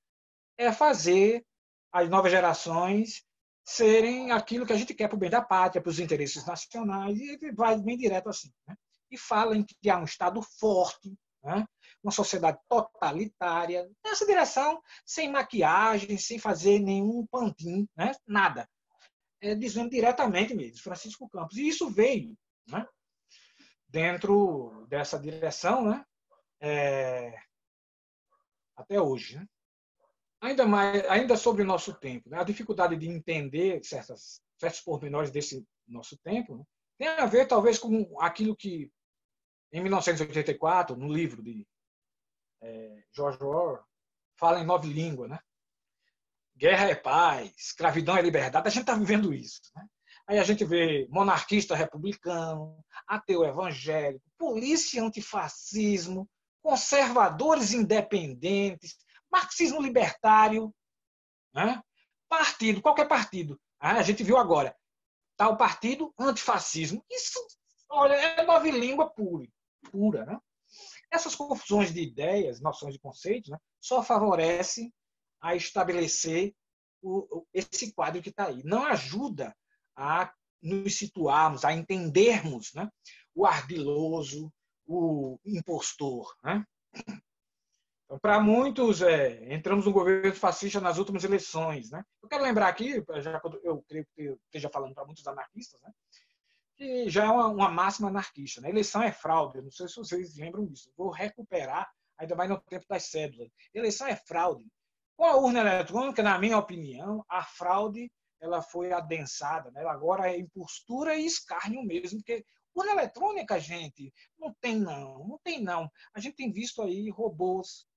é fazer as novas gerações serem aquilo que a gente quer para o bem da pátria, para os interesses nacionais, e ele vai bem direto assim, né? E fala em que há um Estado forte, né, uma sociedade totalitária, nessa direção, sem maquiagem, sem fazer nenhum pantin, né, nada. Dizendo diretamente mesmo, Francisco Campos. E isso veio, né, dentro dessa direção, né, até hoje, né? Ainda sobre o nosso tempo, né, a dificuldade de entender certos pormenores desse nosso tempo, né, tem a ver, talvez, com aquilo que, em 1984, no livro de George Orwell, fala em Nova Língua, né? Guerra é paz, escravidão é liberdade. A gente está vivendo isso, né? Aí a gente vê monarquista republicano, ateu evangélico, polícia antifascismo, conservadores independentes, marxismo libertário, né? Partido, qualquer partido. A gente viu agora, tá o partido antifascismo. Isso, olha, é nova língua pura, né? Essas confusões de ideias, noções de conceitos, né, só favorecem a estabelecer esse quadro que está aí. Não ajuda a nos situarmos, a entendermos, né, o ardiloso, o impostor, né? Então, para muitos, entramos no governo fascista nas últimas eleições, né? Eu quero lembrar aqui, já que eu creio que eu esteja falando para muitos anarquistas, né, que já é uma máxima anarquista, né? Eleição é fraude, eu não sei se vocês lembram disso. Vou recuperar, ainda mais no tempo das cédulas. Eleição é fraude. Com a urna eletrônica, na minha opinião, a fraude ela foi adensada, né? Ela agora é impostura e escárnio mesmo, porque urna eletrônica, gente, não tem não. A gente tem visto aí robôs,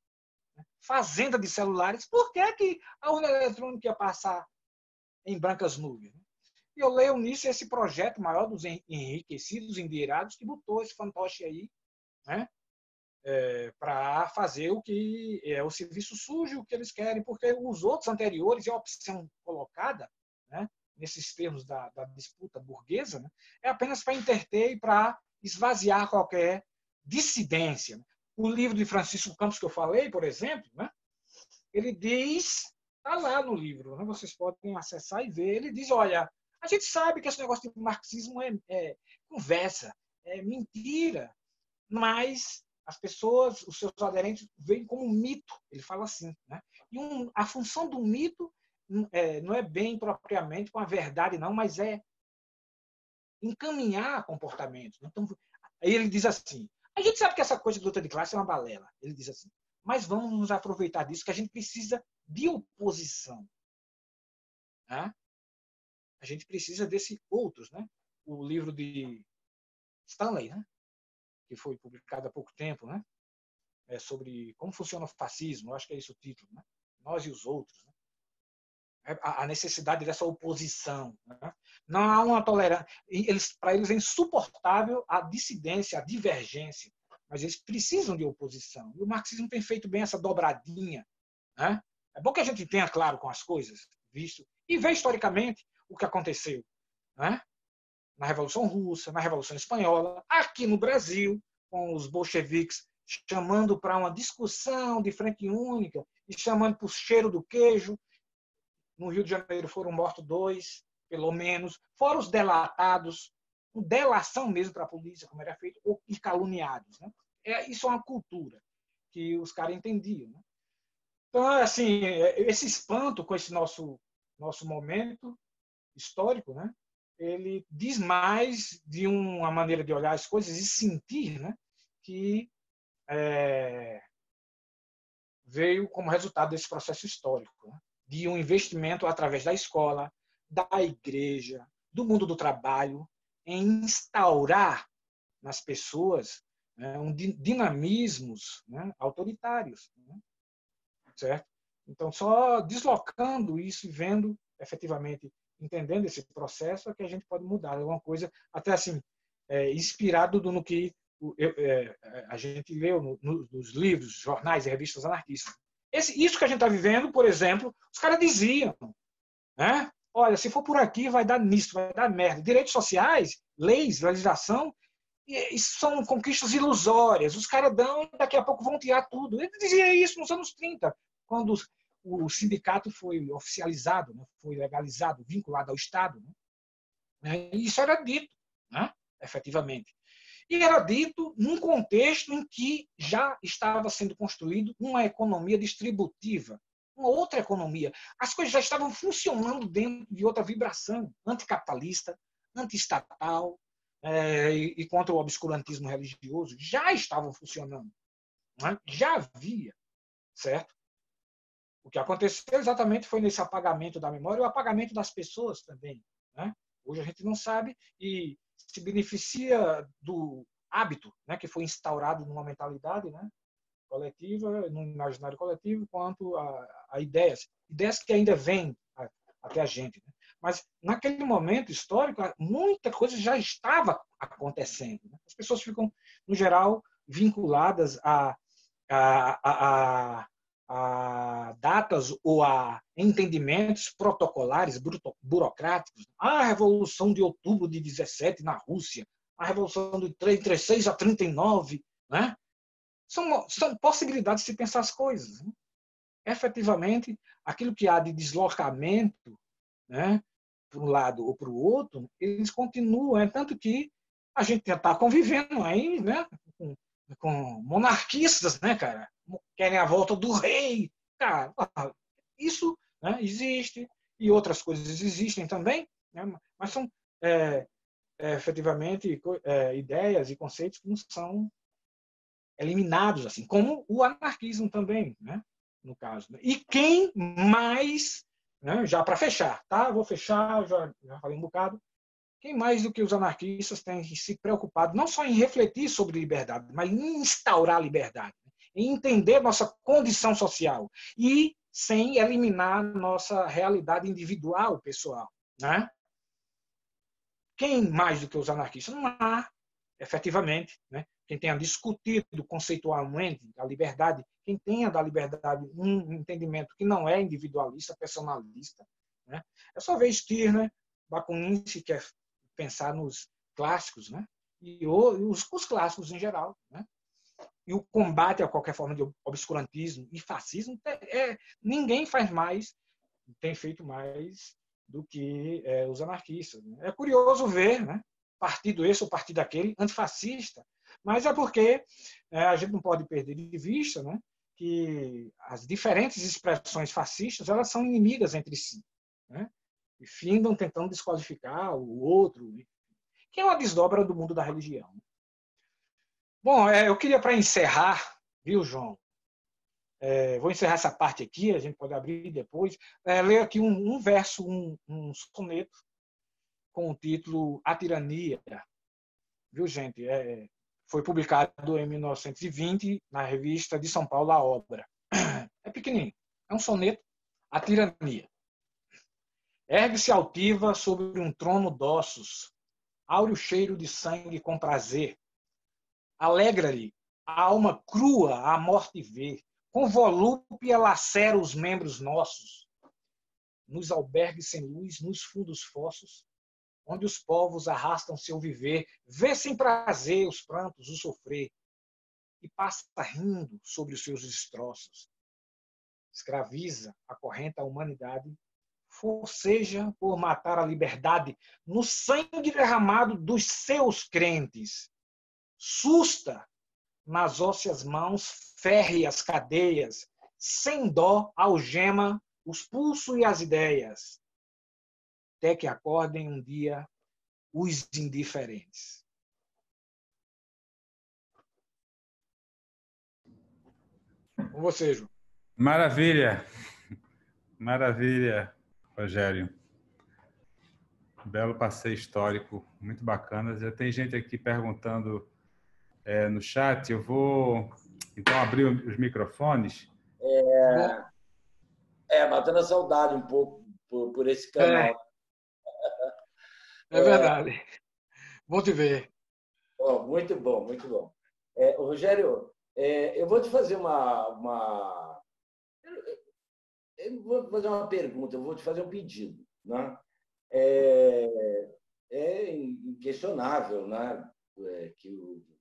né, fazenda de celulares. Por que a urna eletrônica ia passar em brancas nuvens? E eu leio nisso esse projeto maior dos enriquecidos, endinheirados, que botou esse fantoche aí, né, para fazer o que é o serviço sujo, o que eles querem, porque os outros anteriores e a opção colocada, né, nesses termos da disputa burguesa, né, é apenas para interter e para esvaziar qualquer dissidência. O livro de Francisco Campos que eu falei, por exemplo, né, ele diz, está lá no livro, né, vocês podem acessar e ver, ele diz, olha, a gente sabe que esse negócio de marxismo é conversa, é mentira, mas as pessoas, os seus aderentes, veem como um mito, ele fala assim. Né? E a função do mito não é bem propriamente com a verdade, não, mas é encaminhar comportamentos. Então, aí ele diz assim, a gente sabe que essa coisa de luta de classe é uma balela, ele diz assim, mas vamos nos aproveitar disso, que a gente precisa de oposição. Né? A gente precisa desse outros. Né? O livro de Stanley, né? Que foi publicado há pouco tempo, né? Sobre como funciona o fascismo, eu acho que é esse o título, né? Nós e os outros. Né? A necessidade dessa oposição. Né? Não há uma tolerância. Para eles é insuportável a dissidência, a divergência, mas eles precisam de oposição. E o marxismo tem feito bem essa dobradinha. Né? É bom que a gente tenha claro com as coisas, visto, e ver historicamente o que aconteceu. Né? Na Revolução Russa, na Revolução Espanhola, aqui no Brasil, com os bolcheviques chamando para uma discussão de frente única e chamando para o cheiro do queijo. No Rio de Janeiro foram mortos 2, pelo menos, fora os delatados, com delação mesmo para a polícia, como era feito, e caluniados. Né? Isso é uma cultura que os caras entendiam. Né? Então, assim, esse espanto com esse nosso momento histórico, né? Ele diz mais de uma maneira de olhar as coisas e sentir, né? Que veio como resultado desse processo histórico, né? De um investimento através da escola, da igreja, do mundo do trabalho, em instaurar nas pessoas, né, dinamismos, né, autoritários. Né? Certo? Então, só deslocando isso e vendo, efetivamente, entendendo esse processo, é que a gente pode mudar. É uma coisa, até assim, inspirado no que a gente leu nos livros, jornais e revistas anarquistas. Isso que a gente está vivendo, por exemplo, os caras diziam, né? Olha, se for por aqui, vai dar nisso, vai dar merda. Direitos sociais, leis, legislação, isso são conquistas ilusórias. Os caras dão e daqui a pouco vão tirar tudo. Ele dizia isso nos anos 30, quando o sindicato foi oficializado, né? Foi legalizado, vinculado ao Estado. Né? E isso era dito, né? Efetivamente. E era dito num contexto em que já estava sendo construído uma economia distributiva, uma outra economia. As coisas já estavam funcionando dentro de outra vibração anticapitalista, antiestatal, e contra o obscurantismo religioso. Já estavam funcionando. Né? Já havia, certo? O que aconteceu exatamente foi nesse apagamento da memória e o apagamento das pessoas também. Né? Hoje a gente não sabe e se beneficia do hábito, né, que foi instaurado numa mentalidade, né, coletiva, no imaginário coletivo, quanto a ideias que ainda vêm até a gente. Né? Mas naquele momento histórico, muita coisa já estava acontecendo. Né? As pessoas ficam, no geral, vinculadas a datas ou a entendimentos protocolares, burocráticos. A Revolução de Outubro de 17 na Rússia, a Revolução de 36 a 39, né? São possibilidades de se pensar as coisas. Né? Efetivamente, aquilo que há de deslocamento, né, para um lado ou para o outro, eles continuam. Tanto que a gente já está convivendo aí, né, com monarquistas, né, cara? Querem a volta do rei. Cara, isso, né, existe, e outras coisas existem também, né, mas são efetivamente ideias e conceitos que não são eliminados, assim, como o anarquismo também, né, no caso. E quem mais, né, já para fechar, tá? Vou fechar, já falei um bocado. Quem mais do que os anarquistas tem se preocupado não só em refletir sobre liberdade, mas em instaurar a liberdade, em entender nossa condição social e sem eliminar nossa realidade individual, pessoal. Né? Quem mais do que os anarquistas? Não há, efetivamente, né? Quem tenha discutido conceitualmente a liberdade, quem tenha da liberdade um entendimento que não é individualista, personalista. Né? É só ver Stirner, Bakunin se quer pensar nos clássicos, né? E os clássicos em geral, né? E o combate a qualquer forma de obscurantismo e fascismo, ninguém faz mais, tem feito mais do que os anarquistas. Né? É curioso ver, né? Partido esse ou partido aquele, antifascista, mas é porque a gente não pode perder de vista, né? Que as diferentes expressões fascistas elas são inimigas entre si, né? E findam tentando desqualificar o outro, que é uma desdobra do mundo da religião. Bom, eu queria, para encerrar, viu, João? Vou encerrar essa parte aqui, a gente pode abrir depois. Ler aqui um verso, um soneto, com o título A Tirania. Viu, gente? Foi publicado em 1920 na revista de São Paulo, A Obra. É pequenininho. É um soneto, A Tirania. Ergue-se altiva sobre um trono d'ossos, áureo cheiro de sangue com prazer. Alegra-lhe a alma crua a morte ver, com volúpia lacera os membros nossos. Nos albergues sem luz, nos fundos fossos, onde os povos arrastam seu viver, vê sem prazer os prantos, o sofrer, e passa rindo sobre os seus destroços. Escraviza, acorrenta a humanidade, forceja por matar a liberdade no sangue derramado dos seus crentes. Susta nas ósseas mãos férreas cadeias, sem dó algema os pulsos e as ideias, até que acordem um dia os indiferentes. Com você, João. Maravilha, maravilha, Rogério. Belo passeio histórico, muito bacana. Já tem gente aqui perguntando no chat. Eu vou, então, abrir os microfones. Matando a saudade um pouco por esse canal. É verdade. Bom te ver. Muito bom, muito bom. Rogério, eu vou te fazer eu vou fazer uma pergunta, eu vou te fazer um pedido. Né? É inquestionável, né?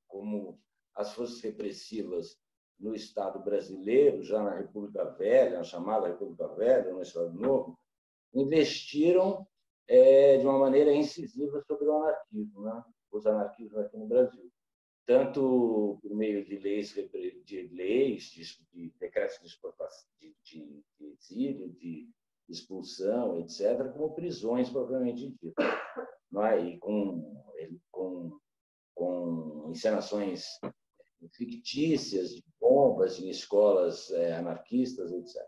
Como as forças repressivas no Estado brasileiro, já na República Velha, na chamada República Velha, no Estado Novo, investiram de uma maneira incisiva sobre o anarquismo, né? Os anarquismos aqui no Brasil. Tanto por meio de leis, de decretos de exílio, de expulsão, etc., como prisões propriamente ditas. Não é? E com encenações fictícias de bombas em escolas anarquistas, etc.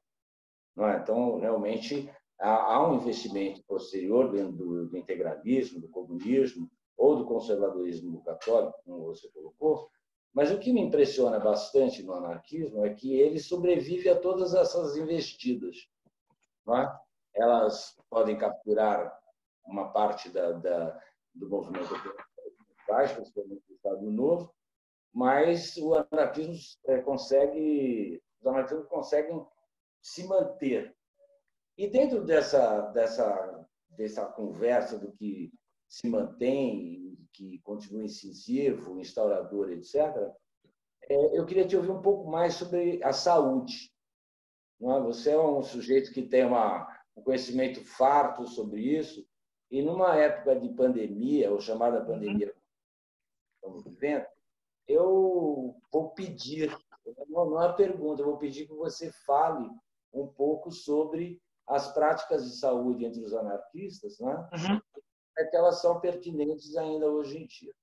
Não é? Então, realmente, há um investimento posterior dentro do integralismo, do comunismo ou do conservadorismo católico, como você colocou, mas o que me impressiona bastante no anarquismo é que ele sobrevive a todas essas investidas. Não é? Elas podem capturar uma parte do movimento baixo, principalmente do Estado Novo, mas os anarquismos conseguem se manter. E dentro dessa conversa do que se mantém, que continua incisivo, instaurador, etc., eu queria te ouvir um pouco mais sobre a saúde. Não é? Você é um sujeito que tem um conhecimento farto sobre isso, e numa época de pandemia, ou chamada pandemia que estamos vivendo, eu vou pedir, não é uma pergunta, eu vou pedir que você fale um pouco sobre as práticas de saúde entre os anarquistas, né? Uhum. É que elas são pertinentes ainda hoje em dia.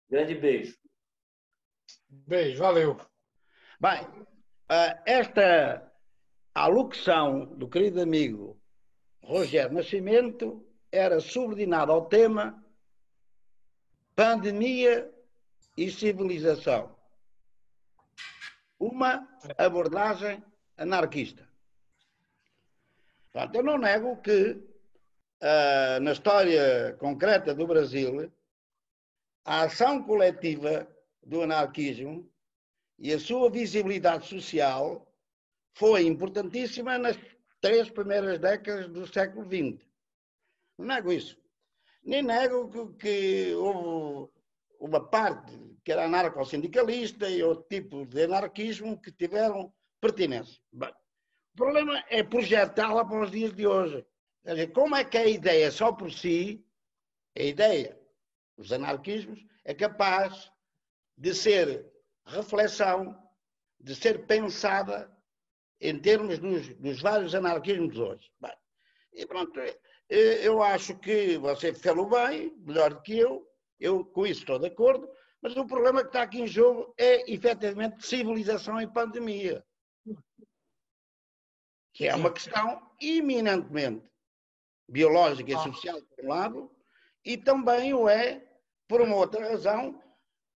Grande beijo. Beijo, valeu. Bem, esta alocução do querido amigo Rogério Nascimento era subordinada ao tema pandemia e civilização. Uma abordagem anarquista. Portanto, eu não nego que, na história concreta do Brasil, a ação coletiva do anarquismo e a sua visibilidade social foi importantíssima nas 3 primeiras décadas do século XX. Não nego isso. nem nego que houve uma parte que era anarco-sindicalista e outro tipo de anarquismo que tiveram pertinência. Bem, o problema é projetá-la para os dias de hoje. Quer dizer, como é que a ideia só por si, a ideia, os anarquismos, é capaz de ser reflexão, de ser pensada em termos dos vários anarquismos de hoje. Bem, e pronto, eu acho que você falou bem, melhor do que eu com isso estou de acordo, mas o problema que está aqui em jogo é, efetivamente, civilização e pandemia, que é uma questão eminentemente biológica e social, por um lado, e também o é por uma outra razão,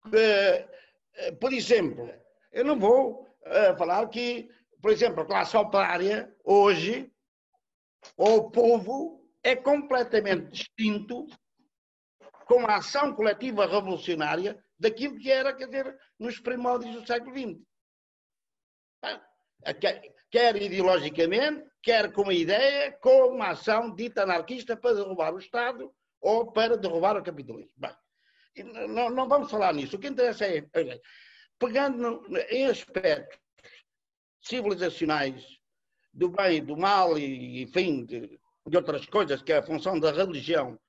que, por exemplo, eu não vou falar que, por exemplo, a classe operária, hoje, ou o povo, é completamente distinto com a ação coletiva revolucionária daquilo que era, quer dizer, nos primórdios do século XX. Quer ideologicamente, quer com uma ideia, com uma ação dita anarquista para derrubar o Estado ou para derrubar o capitalismo. Bem, não vamos falar nisso. O que interessa é, pegando em aspectos civilizacionais do bem e do mal e, enfim, de outras coisas, que é a função da religião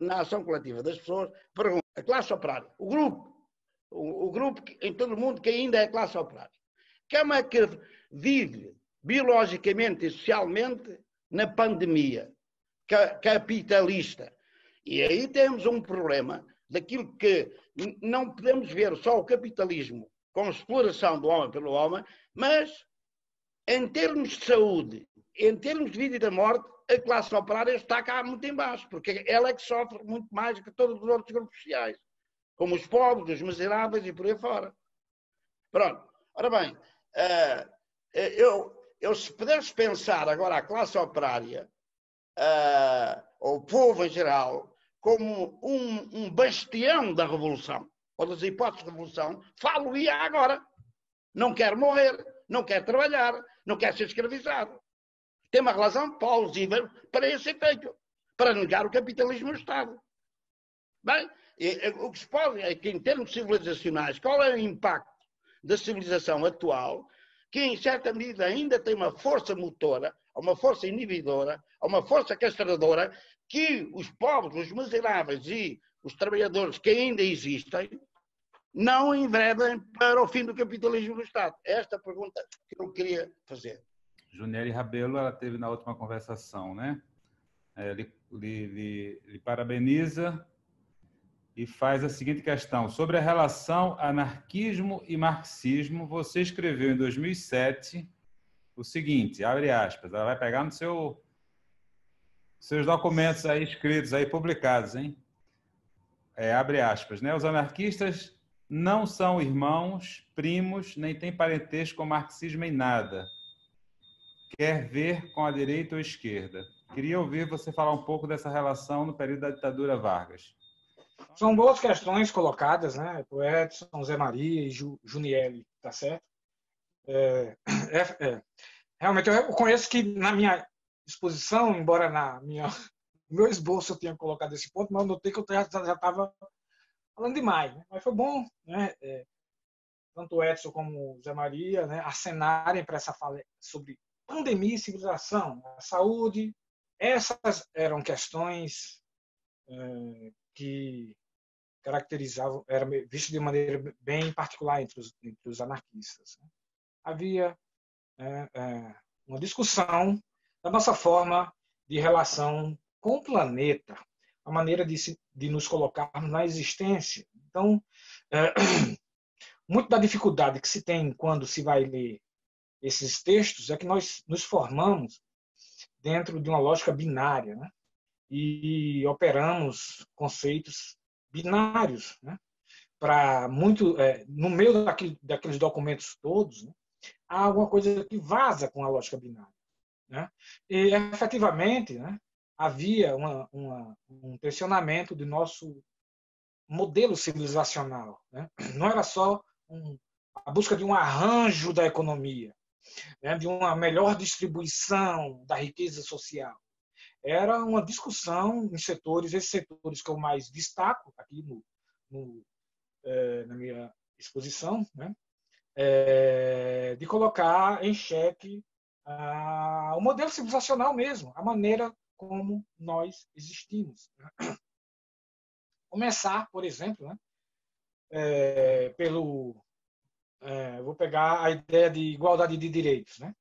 na ação coletiva das pessoas, pergunto, a classe operária, o grupo em todo o mundo que ainda é a classe operária, como é que vive biologicamente e socialmente na pandemia capitalista? E aí temos um problema daquilo que não podemos ver só o capitalismo como exploração do homem pelo homem, mas em termos de saúde, em termos de vida e da morte, a classe operária está cá muito em baixo, porque ela é que sofre muito mais que todos os outros grupos sociais, como os pobres, os miseráveis e por aí fora. Pronto. Ora bem, se pudesse pensar agora a classe operária, ou o povo em geral, como um bastião da revolução, ou das hipóteses de revolução, falo-ia agora. Não quer morrer, não quer trabalhar, não quer ser escravizado. Tem uma relação plausível para esse efeito, para negar o capitalismo no Estado. Bem, o que se pode é que, em termos civilizacionais, qual é o impacto da civilização atual, que em certa medida ainda tem uma força motora, uma força inibidora, uma força castradora, que os pobres, os miseráveis e os trabalhadores que ainda existem não enveredem para o fim do capitalismo do Estado. É esta a pergunta que eu queria fazer. Juniele Rabelo, ela teve na última conversação, né? Lhe parabeniza e faz a seguinte questão. Sobre a relação anarquismo e marxismo, você escreveu em 2007 o seguinte, abre aspas, ela vai pegar no seus documentos aí escritos, aí publicados, hein? Abre aspas, né? Os anarquistas não são irmãos, primos, nem têm parentesco com o marxismo em nada. Quer ver com a direita ou a esquerda? Queria ouvir você falar um pouco dessa relação no período da ditadura Vargas. São boas questões colocadas, né? Por Edson, Zé Maria e Juniele, tá certo? Realmente, eu conheço que na minha exposição, embora no meu esboço eu tenha colocado esse ponto, mas eu notei que eu já estava falando demais, né? Mas foi bom, né? Tanto o Edson como o Zé Maria, né, acenarem para essa fala sobre pandemia e civilização, a saúde. Essas eram questões que caracterizavam, era visto de maneira bem particular entre os anarquistas. Havia uma discussão da nossa forma de relação com o planeta, a maneira de nos colocarmos na existência. Então, muito da dificuldade que se tem quando se vai ler esses textos é que nós nos formamos dentro de uma lógica binária, né? E operamos conceitos binários, né? Para muito, no meio daqueles documentos todos, né? Há alguma coisa que vaza com a lógica binária, né? E efetivamente, né? Havia um tensionamento do nosso modelo civilizacional, né? Não era só a busca de um arranjo da economia, né? De uma melhor distribuição da riqueza social. era uma discussão em setores, esses setores que eu mais destaco aqui na minha exposição, né? De colocar em xeque o modelo civilizacional mesmo, a maneira como nós existimos. Começar, por exemplo, né? Vou pegar a ideia de igualdade de direitos, né?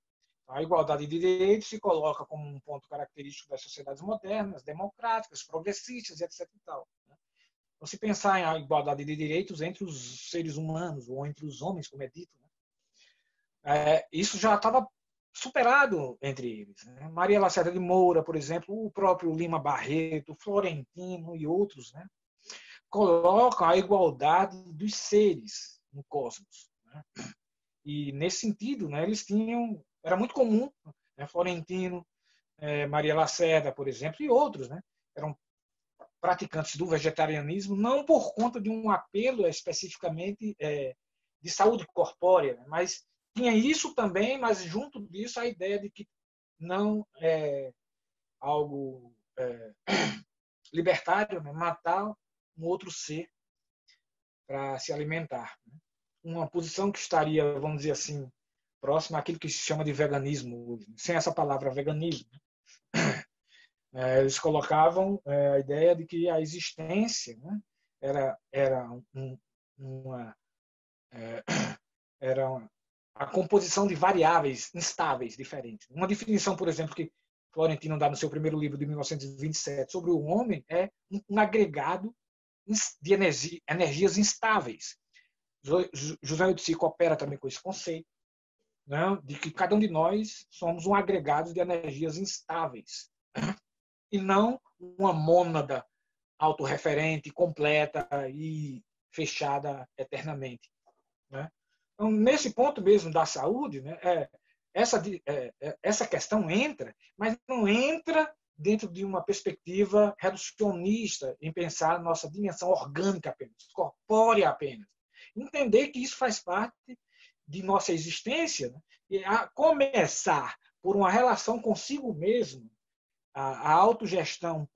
A igualdade de direitos se coloca como um ponto característico das sociedades modernas, democráticas, progressistas, etc. E tal, né? Então, se pensar em igualdade de direitos entre os seres humanos ou entre os homens, como é dito, né? Isso já estava superado entre eles, né? Maria Lacerda de Moura, por exemplo, o próprio Lima Barreto, Florentino e outros, né? Colocam a igualdade dos seres no cosmos, né? E nesse sentido, né, eles tinham, era muito comum, né, Florentino, Maria Lacerda, por exemplo, e outros, né, eram praticantes do vegetarianismo, não por conta de um apelo especificamente de saúde corpórea, né, mas tinha isso também, mas junto disso a ideia de que não é algo libertário, né, matar um outro ser para se alimentar, né? Uma posição que estaria, vamos dizer assim, próxima àquilo que se chama de veganismo, sem essa palavra veganismo. Eles colocavam a ideia de que a existência, né, era a composição de variáveis instáveis diferentes. Uma definição, por exemplo, que Florentino dá no seu primeiro livro de 1927 sobre o homem é um agregado de energias instáveis. José Utsi coopera também com esse conceito, né, de que cada um de nós somos um agregado de energias instáveis e não uma mônada autorreferente, completa e fechada eternamente, né? Então, nesse ponto mesmo da saúde, né, essa questão entra, mas não entra dentro de uma perspectiva reducionista em pensar a nossa dimensão orgânica apenas, corpórea apenas. Entender que isso faz parte de nossa existência, né? E a começar por uma relação consigo mesmo, a autogestão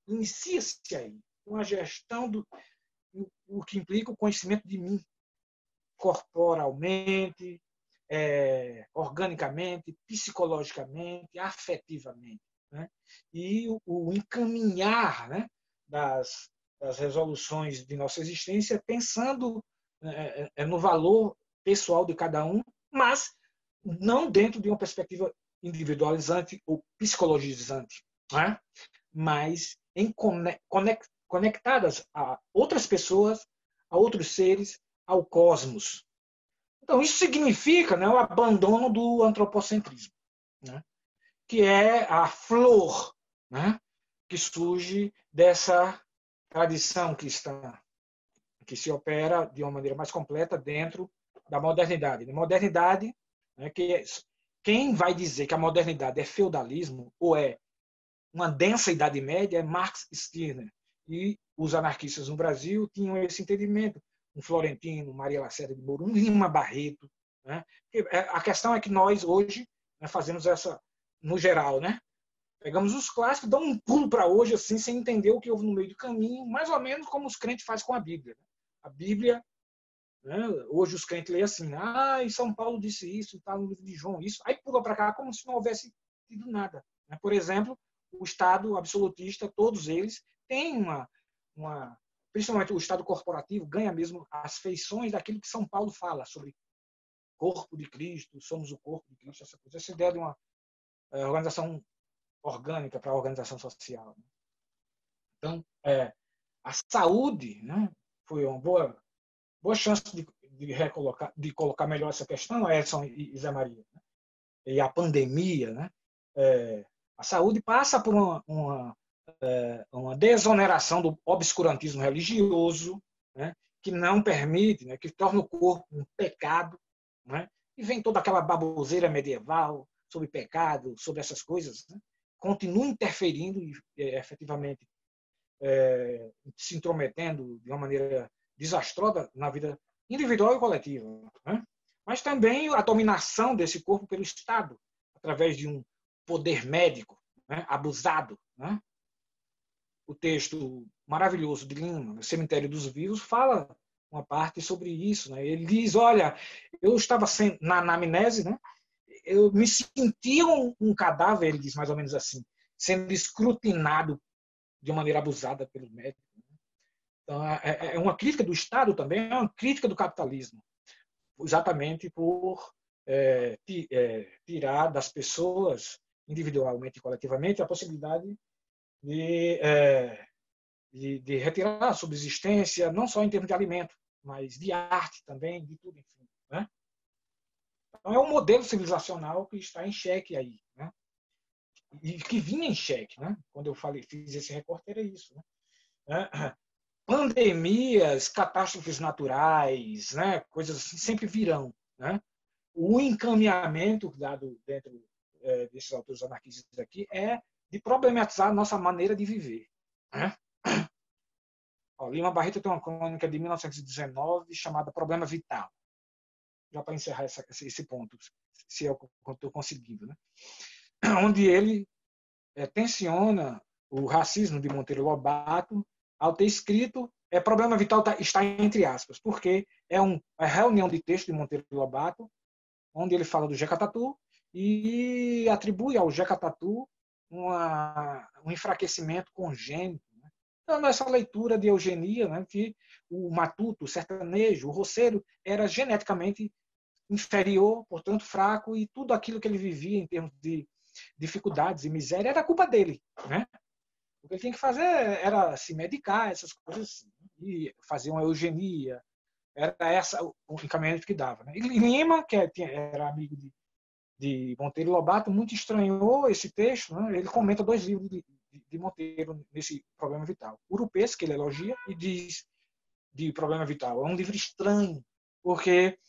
inicia-se aí, uma gestão o que implica o conhecimento de mim, corporalmente, organicamente, psicologicamente, afetivamente, né? E o encaminhar, né, das resoluções de nossa existência pensando no valor pessoal de cada um, mas não dentro de uma perspectiva individualizante ou psicologizante, né? Mas conectadas a outras pessoas, a outros seres, ao cosmos. Então, isso significa, né, o abandono do antropocentrismo, né, que é a flor, né, que surge dessa tradição cristã, que se opera de uma maneira mais completa dentro da modernidade. A modernidade, né, quem vai dizer que a modernidade é feudalismo ou é uma densa Idade Média é Marx Stirner. E os anarquistas no Brasil tinham esse entendimento. Um Florentino, Maria Lacerda de Moura, um Lima Barreto, né? A questão é que nós hoje, né, fazemos essa, no geral, né? Pegamos os clássicos, damos um pulo para hoje assim, sem entender o que houve no meio do caminho, mais ou menos como os crentes fazem com a Bíblia. A Bíblia, né, hoje os crentes leem assim, em São Paulo disse isso, está no livro de João isso, aí pula para cá como se não houvesse tido nada, né? Por exemplo, o Estado absolutista, todos eles têm principalmente o Estado corporativo, ganha mesmo as feições daquilo que São Paulo fala sobre corpo de Cristo, somos o corpo de Cristo, essa ideia de uma organização orgânica para a organização social. Então, a saúde, né, foi uma boa chance de colocar melhor essa questão, Edson e Zé Maria, né? E a pandemia, né? A saúde passa por uma desoneração do obscurantismo religioso, né, que não permite, né, que torna o corpo um pecado, né, e vem toda aquela baboseira medieval sobre pecado, sobre essas coisas, né, continua interferindo e efetivamente se intrometendo de uma maneira desastrosa na vida individual e coletiva, né? Mas também a dominação desse corpo pelo Estado, através de um poder médico, né, abusado. Né? O texto maravilhoso de Lima, O Cemitério dos Vivos, fala uma parte sobre isso. Né? Ele diz, olha, eu estava na anamnese, né? Eu me sentia um cadáver, ele diz mais ou menos assim, sendo escrutinado de maneira abusada pelos médicos. Então, é uma crítica do Estado também, é uma crítica do capitalismo, exatamente por tirar das pessoas, individualmente e coletivamente, a possibilidade de retirar a subsistência, não só em termos de alimento, mas de arte também, de tudo, enfim. Né? Então, é um modelo civilizacional que está em xeque aí, né? E que vinha em xeque. Né? Quando eu fiz esse recorte, era isso. Né? Pandemias, catástrofes naturais, né? Coisas assim, sempre virão. Né? O encaminhamento dado dentro desses autores anarquistas aqui é de problematizar a nossa maneira de viver. Né? Lima Barreto tem uma crônica de 1919 chamada Problema Vital. Já para encerrar esse ponto, se eu estou conseguindo. Né? Onde ele tensiona o racismo de Monteiro Lobato ao ter escrito Problema Vital está entre aspas, porque é uma reunião de texto de Monteiro Lobato, onde ele fala do Jeca Tatu e atribui ao Jeca Tatu um enfraquecimento congênito. Né? Então, nessa leitura de eugenia, né, que o matuto, o sertanejo, o roceiro era geneticamente inferior, portanto fraco, e tudo aquilo que ele vivia em termos de dificuldades e miséria era culpa dele. Né? O que ele tinha que fazer era se medicar, essas coisas assim, e fazer uma eugenia. Era esse o encaminhamento que dava. Né? E Lima, que era amigo de Monteiro Lobato, muito estranhou esse texto. Né? Ele comenta 2 livros de Monteiro nesse Problema Vital. Urupês, que ele elogia, e diz de Problema Vital. É um livro estranho, porque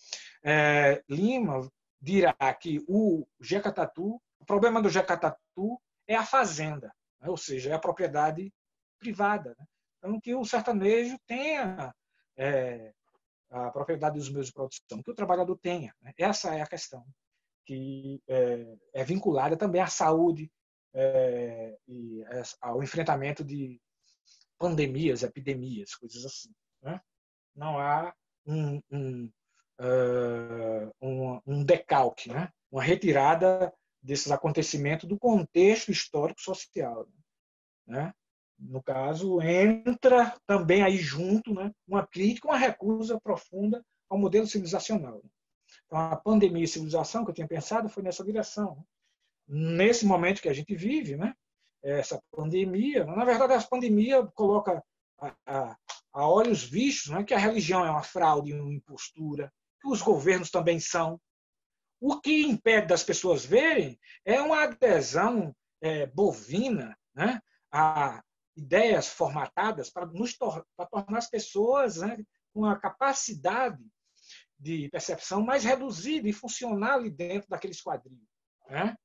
Lima dirá que o Jeca Tatu, o problema do Jeca Tatu é a fazenda, né? Ou seja, é a propriedade privada. Né? Então, que o sertanejo tenha a propriedade dos meios de produção, que o trabalhador tenha. Né? Essa é a questão, que é vinculada também à saúde e ao enfrentamento de pandemias, epidemias, coisas assim. Né? Não há um decalque, né? Uma retirada desses acontecimentos do contexto histórico-social. Né? No caso, entra também aí junto, né, uma crítica, uma recusa profunda ao modelo civilizacional. Então, a pandemia e civilização que eu tinha pensado foi nessa direção. Nesse momento que a gente vive, né, essa pandemia, na verdade, a pandemia coloca a olhos vistos, né, que a religião é uma fraude, uma impostura, que os governos também são. O que impede das pessoas verem é uma adesão bovina, né, a ideias formatadas para tornar as pessoas, né, com a capacidade de percepção mais reduzida e funcional ali dentro daquele esquadrinho. Né?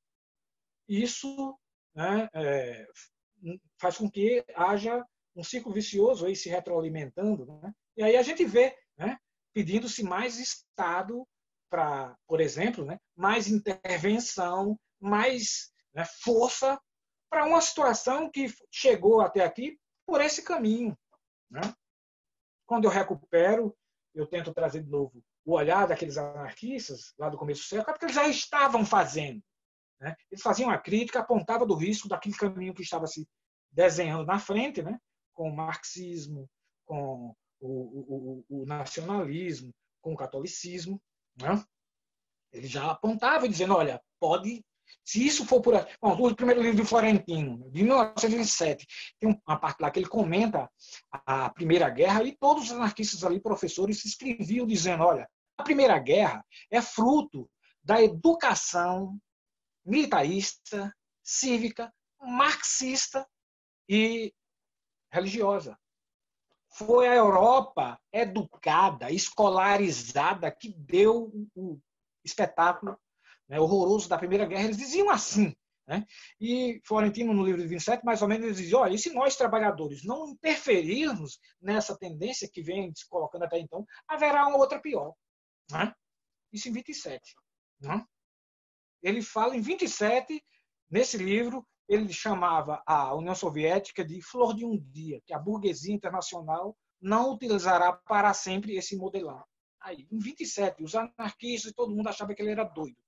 Isso, né, faz com que haja um ciclo vicioso aí se retroalimentando. Né? E aí a gente vê, né, pedindo-se mais Estado para, por exemplo, né, mais intervenção, mais, né, força para uma situação que chegou até aqui por esse caminho. Né? Quando eu recupero, eu tento trazer de novo o olhar daqueles anarquistas lá do começo do século, porque eles já estavam fazendo. Né? Eles faziam a crítica, apontavam do risco daquele caminho que estava se desenhando na frente, né? Com o marxismo, com o nacionalismo, com o catolicismo. Né? Ele já apontava dizendo, olha, pode... Se isso for por... Bom, o primeiro livro do Florentino, de 1927, tem uma parte lá que ele comenta a Primeira Guerra e todos os anarquistas ali, professores, se escreviam dizendo, olha, a Primeira Guerra é fruto da educação militarista, cívica, marxista e religiosa. Foi a Europa educada, escolarizada, que deu o espetáculo, né, horroroso da Primeira Guerra. Eles diziam assim. Né? E Florentino, no livro de 27, mais ou menos, ele dizia, olha, e se nós, trabalhadores, não interferirmos nessa tendência que vem se colocando até então, haverá uma outra pior. Né? Isso em 27. Né? Ele fala em 27, nesse livro, ele chamava a União Soviética de flor de um dia, que a burguesia internacional não utilizará para sempre esse modelão. Aí, em 27, os anarquistas, todo mundo achava que ele era doido,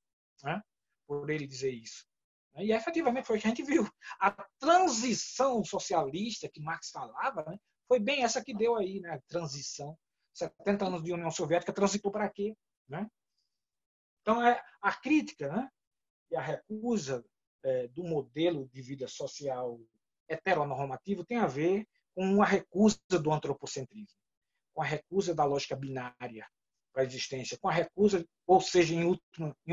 né? Por ele dizer isso. E efetivamente foi o que a gente viu. A transição socialista que Marx falava, né, foi bem essa que deu aí, né? A transição. 70 anos de União Soviética transitou para quê? Né? Então, a crítica, né, e a recusa do modelo de vida social heteronormativo tem a ver com a recusa do antropocentrismo, com a recusa da lógica binária para a existência, com a recusa, ou seja, em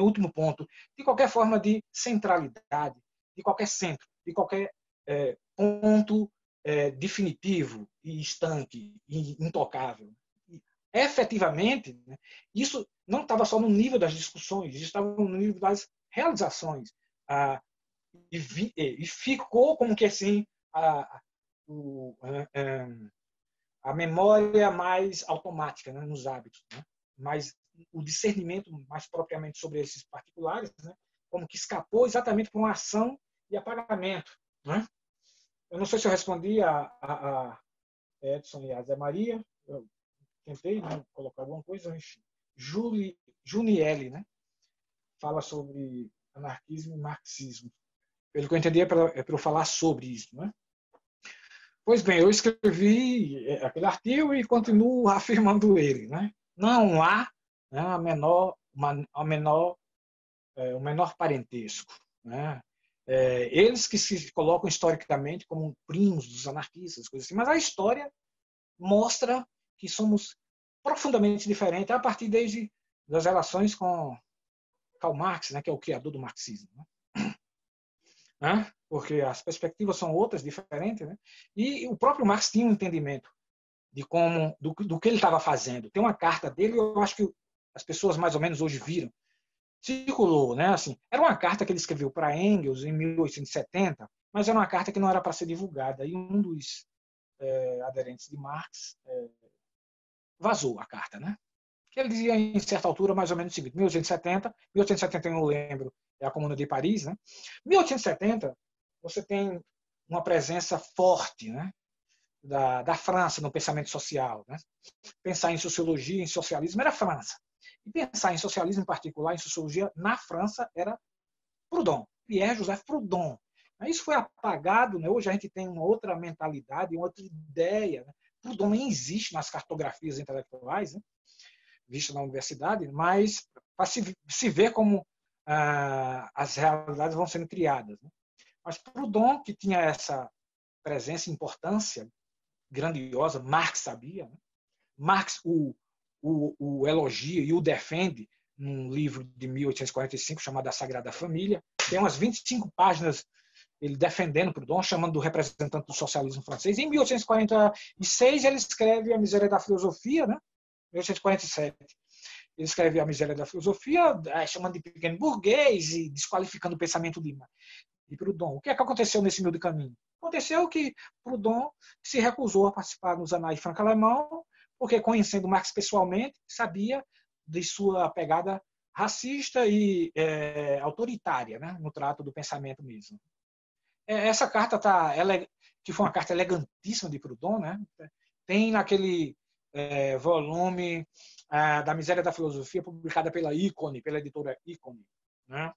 último ponto, de qualquer forma de centralidade, de qualquer centro, de qualquer ponto definitivo e estanque e intocável. E, efetivamente, né, isso não estava só no nível das discussões, isso estava no nível das realizações. E ficou como que assim a memória mais automática, né, nos hábitos, né? Mas o discernimento mais propriamente sobre esses particulares, né, como que escapou exatamente por uma ação e apagamento. Né? Eu não sei se eu respondi a Edson e a Zé Maria, eu tentei, né, colocar alguma coisa, enfim. Junielli, né, fala sobre anarquismo e marxismo. Pelo que eu entendi, é para eu falar sobre isso. Né? Pois bem, eu escrevi aquele artigo e continuo afirmando ele. Né? Não há, né, o menor parentesco. Né? Eles que se colocam historicamente como primos dos anarquistas, coisas assim, mas a história mostra que somos profundamente diferentes a partir desde das relações com Karl Marx, né, que é o criador do marxismo. Né? Porque as perspectivas são outras, diferentes, né? E o próprio Marx tinha um entendimento de como do que ele estava fazendo. Tem uma carta dele, eu acho que as pessoas mais ou menos hoje viram, circulou, né? Assim, era uma carta que ele escreveu para Engels em 1870, mas era uma carta que não era para ser divulgada. E um dos aderentes de Marx vazou a carta, né? Que ele dizia em certa altura mais ou menos o seguinte: 1871 eu lembro, é a Comuna de Paris, né? 1870 você tem uma presença forte, né, da França no pensamento social, né? Pensar em sociologia, em socialismo era a França. E pensar em socialismo em particular, em sociologia na França era Proudhon, Pierre-Joseph Proudhon. Isso foi apagado, né? Hoje a gente tem uma outra mentalidade, uma outra ideia. Né? Proudhon nem existe nas cartografias intelectuais, né, vistas na universidade, mas para se ver como as realidades vão sendo criadas. Né? Mas Proudhon, que tinha essa presença e importância grandiosa, Marx sabia. Né? Marx o elogia e o defende num livro de 1845 chamado A Sagrada Família. Tem umas 25 páginas ele defendendo Proudhon, chamando do representante do socialismo francês. Em 1846 ele escreve A Miséria da Filosofia, né? 1847. Ele escreve A Miséria da Filosofia, chamando de pequeno burguês e desqualificando o pensamento de Proudhon. O que é que aconteceu nesse meio do caminho? Aconteceu que Proudhon se recusou a participar nos Anais Franco-Alemão, porque, conhecendo Marx pessoalmente, sabia de sua pegada racista e autoritária, né, no trato do pensamento mesmo. Essa carta que foi uma carta elegantíssima de Proudhon, né, tem naquele volume da Miséria da Filosofia, publicada pela Ícone, pela editora Ícone. Né?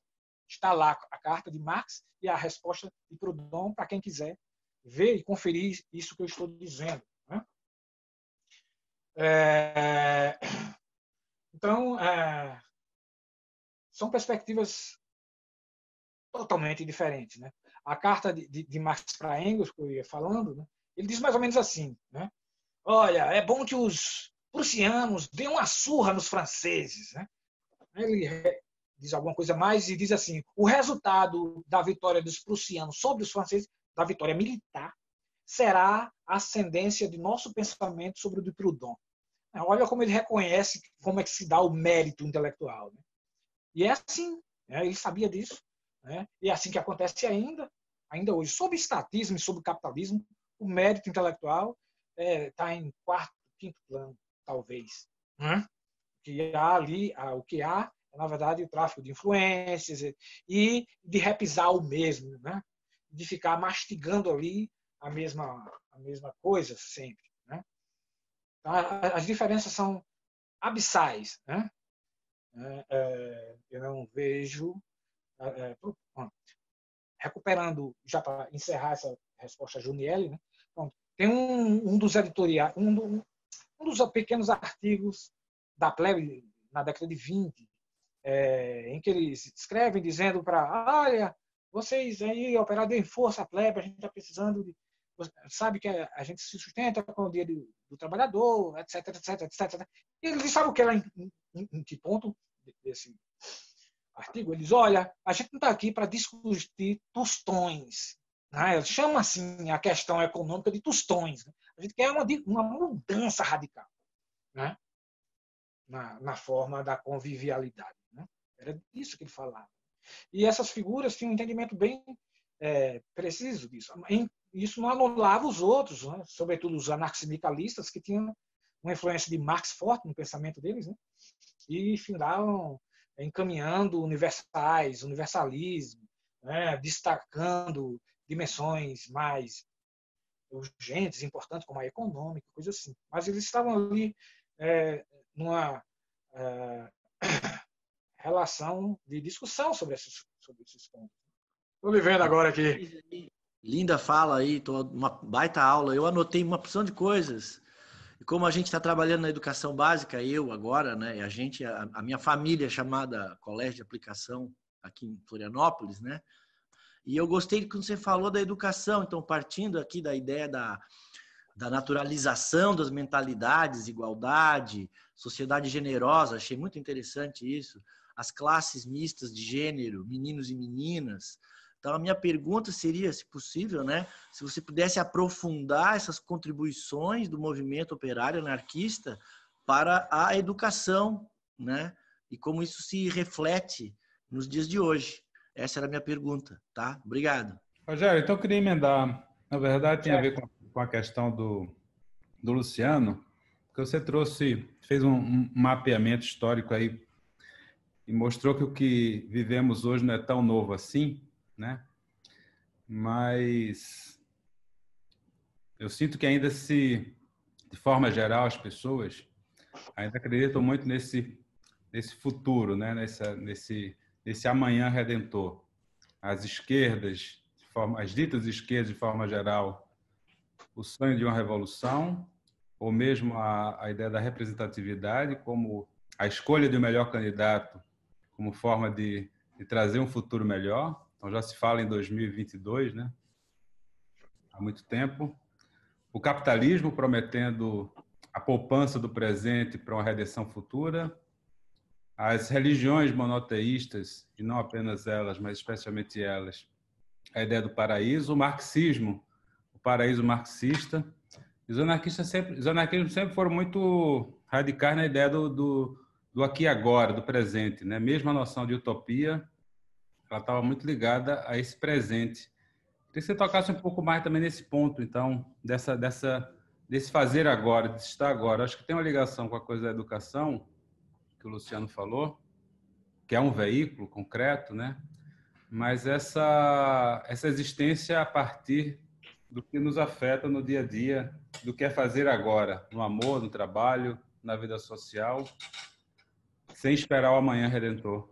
Está lá a carta de Marx e a resposta de Proudhon para quem quiser ver e conferir isso que eu estou dizendo. Né? Então, são perspectivas totalmente diferentes. Né? A carta de Marx para Engels, que eu ia falando, né? Ele diz mais ou menos assim, né? Olha, é bom que os prussianos deem uma surra nos franceses. Né? Ele diz alguma coisa mais e diz assim: o resultado da vitória dos prussianos sobre os franceses, da vitória militar, será a ascendência de nosso pensamento sobre o de Proudhon. Olha como ele reconhece como é que se dá o mérito intelectual. Né? E é assim, né? Ele sabia disso. Né? E é assim que acontece ainda hoje. Sobre estatismo e sobre capitalismo, o mérito intelectual está em quarto, quinto plano, talvez. Né? Que há ali, o que há, na verdade, o tráfico de influências e de repisar o mesmo. Né? de ficar mastigando ali a mesma coisa sempre, né? Então, as diferenças são abissais, né? Eu não vejo, recuperando, já para encerrar essa resposta a Juniele, né? Então, tem um dos editoriais, um dos pequenos artigos da Plebe na década de 20, em que eles escrevem dizendo para, olha, vocês aí, operador em força, Plebe, a gente está precisando de, sabe que a gente se sustenta com o dia do trabalhador, etc, etc, etc. E eles sabem o que era em que ponto desse artigo? Eles, olha, a gente não está aqui para discutir tostões. Né? Chama assim a questão econômica de tostões. Né? A gente quer uma mudança radical, né? na forma da convivialidade. Né? Era disso que ele falava. E essas figuras tinham um entendimento bem preciso disso. Isso não anulava os outros, né? Sobretudo os anarco-sindicalistas, que tinham uma influência de Marx forte no pensamento deles, né? E findavam encaminhando universalismo, né? Destacando dimensões mais urgentes, importantes, como a econômica, coisa assim. Mas eles estavam ali numa relação de discussão sobre esses pontos. Estou me vendo agora aqui. Linda fala aí, uma baita aula. Eu anotei uma porção de coisas. E como a gente está trabalhando na educação básica, eu agora, né? A minha família chamada Colégio de Aplicação aqui em Florianópolis, né? E eu gostei quando você falou da educação. Então, partindo aqui da ideia da naturalização das mentalidades, igualdade, sociedade generosa, achei muito interessante isso. As classes mistas de gênero, meninos e meninas. Então, a minha pergunta seria, se possível, né, se você pudesse aprofundar essas contribuições do movimento operário anarquista para a educação, né, e como isso se reflete nos dias de hoje. Essa era a minha pergunta, tá? Obrigado. Rogério, então eu queria emendar. Na verdade, tem a ver com a questão do Luciano, porque você fez um mapeamento histórico aí e mostrou que o que vivemos hoje não é tão novo assim, né? Mas eu sinto que ainda de forma geral, as pessoas ainda acreditam muito nesse futuro, né? Nesse amanhã redentor. As esquerdas, as ditas esquerdas de forma geral, o sonho de uma revolução, ou mesmo a ideia da representatividade como a escolha de um melhor candidato como forma de trazer um futuro melhor. Então já se fala em 2022, né? Há muito tempo. O capitalismo prometendo a poupança do presente para uma redenção futura. As religiões monoteístas, e não apenas elas, mas especialmente elas, a ideia do paraíso. O marxismo, o paraíso marxista. Os anarquistas sempre foram muito radicais na ideia do aqui e agora, do presente, né? Mesmo a noção de utopia, ela estava muito ligada a esse presente. Queria que você tocasse um pouco mais também nesse ponto, então, desse fazer agora, de estar agora. Acho que tem uma ligação com a coisa da educação, que o Luciano falou, que é um veículo concreto, né? Mas essa existência a partir do que nos afeta no dia a dia, do que é fazer agora, no amor, no trabalho, na vida social, sem esperar o amanhã redentor.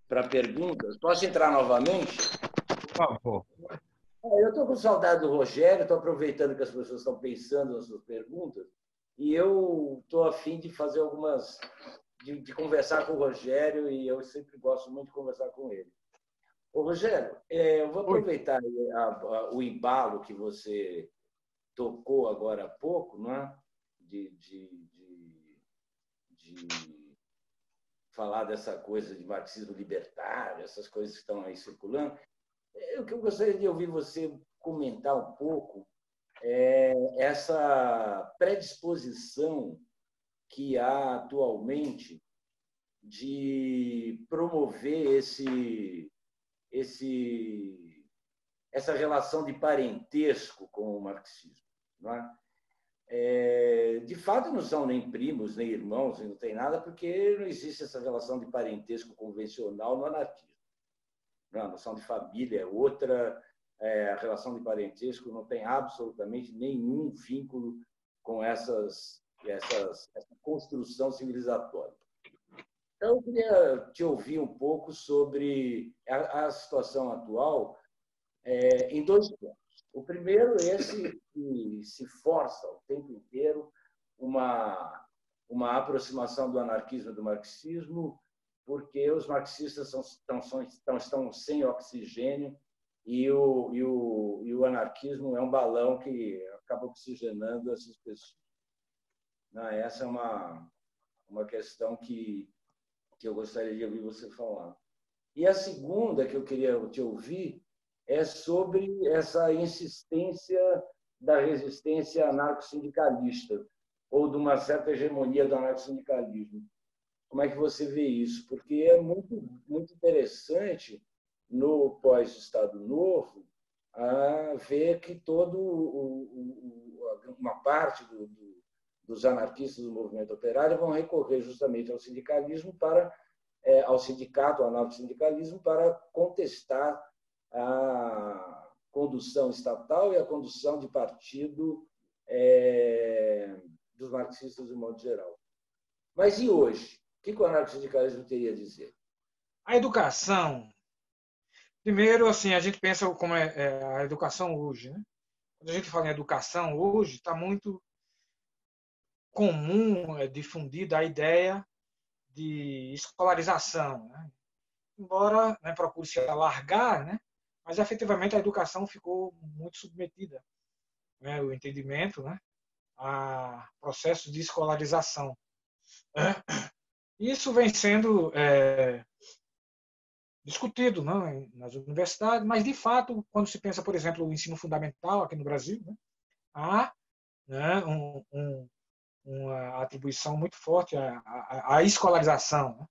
Para perguntas, posso entrar novamente? Por favor. Eu estou com saudade do Rogério, estou aproveitando que as pessoas estão pensando nas suas perguntas, e eu estou a fim de fazer de conversar com o Rogério, e eu sempre gosto muito de conversar com ele. Ô, Rogério, eu vou aproveitar o embalo que você tocou agora há pouco, não é? de falar dessa coisa de marxismo libertário, essas coisas que estão aí circulando. O que eu gostaria de ouvir você comentar um pouco é essa predisposição que há atualmente de promover essa relação de parentesco com o marxismo. Não é? De fato, não são nem primos, nem irmãos, não tem nada, porque não existe essa relação de parentesco convencional no anarquismo. A noção de família é outra, a relação de parentesco não tem absolutamente nenhum vínculo com essa construção civilizatória. Então, eu queria te ouvir um pouco sobre a situação atual em dois pontos. O primeiro, esse que se força o tempo inteiro uma aproximação do anarquismo e do marxismo, porque os marxistas estão sem oxigênio e o anarquismo é um balão que acaba oxigenando essas pessoas. Essa é uma questão que eu gostaria de ouvir você falar. E a segunda que eu queria te ouvir é sobre essa insistência da resistência anarcossindicalista, ou de uma certa hegemonia do anarcossindicalismo. Como é que você vê isso? Porque é muito interessante, no pós-Estado Novo, ver que uma parte dos anarquistas do movimento operário vão recorrer justamente ao sindicalismo ao sindicato, ao anarcossindicalismo, para contestar a condução estatal e a condução de partido dos marxistas de modo geral. Mas e hoje? O que o anarcossindicalismo teria a dizer? A educação, primeiro, assim, a gente pensa como é a educação hoje, né? Quando a gente fala em educação hoje, está muito comum, difundida a ideia de escolarização, né? Embora, né, procure se alargar, né? Mas efetivamente a educação ficou muito submetida, né? O entendimento, né? A processos de escolarização. Isso vem sendo discutido, né, nas universidades, mas, de fato, quando se pensa, por exemplo, o ensino fundamental aqui no Brasil, né, há, né, uma atribuição muito forte à escolarização, né?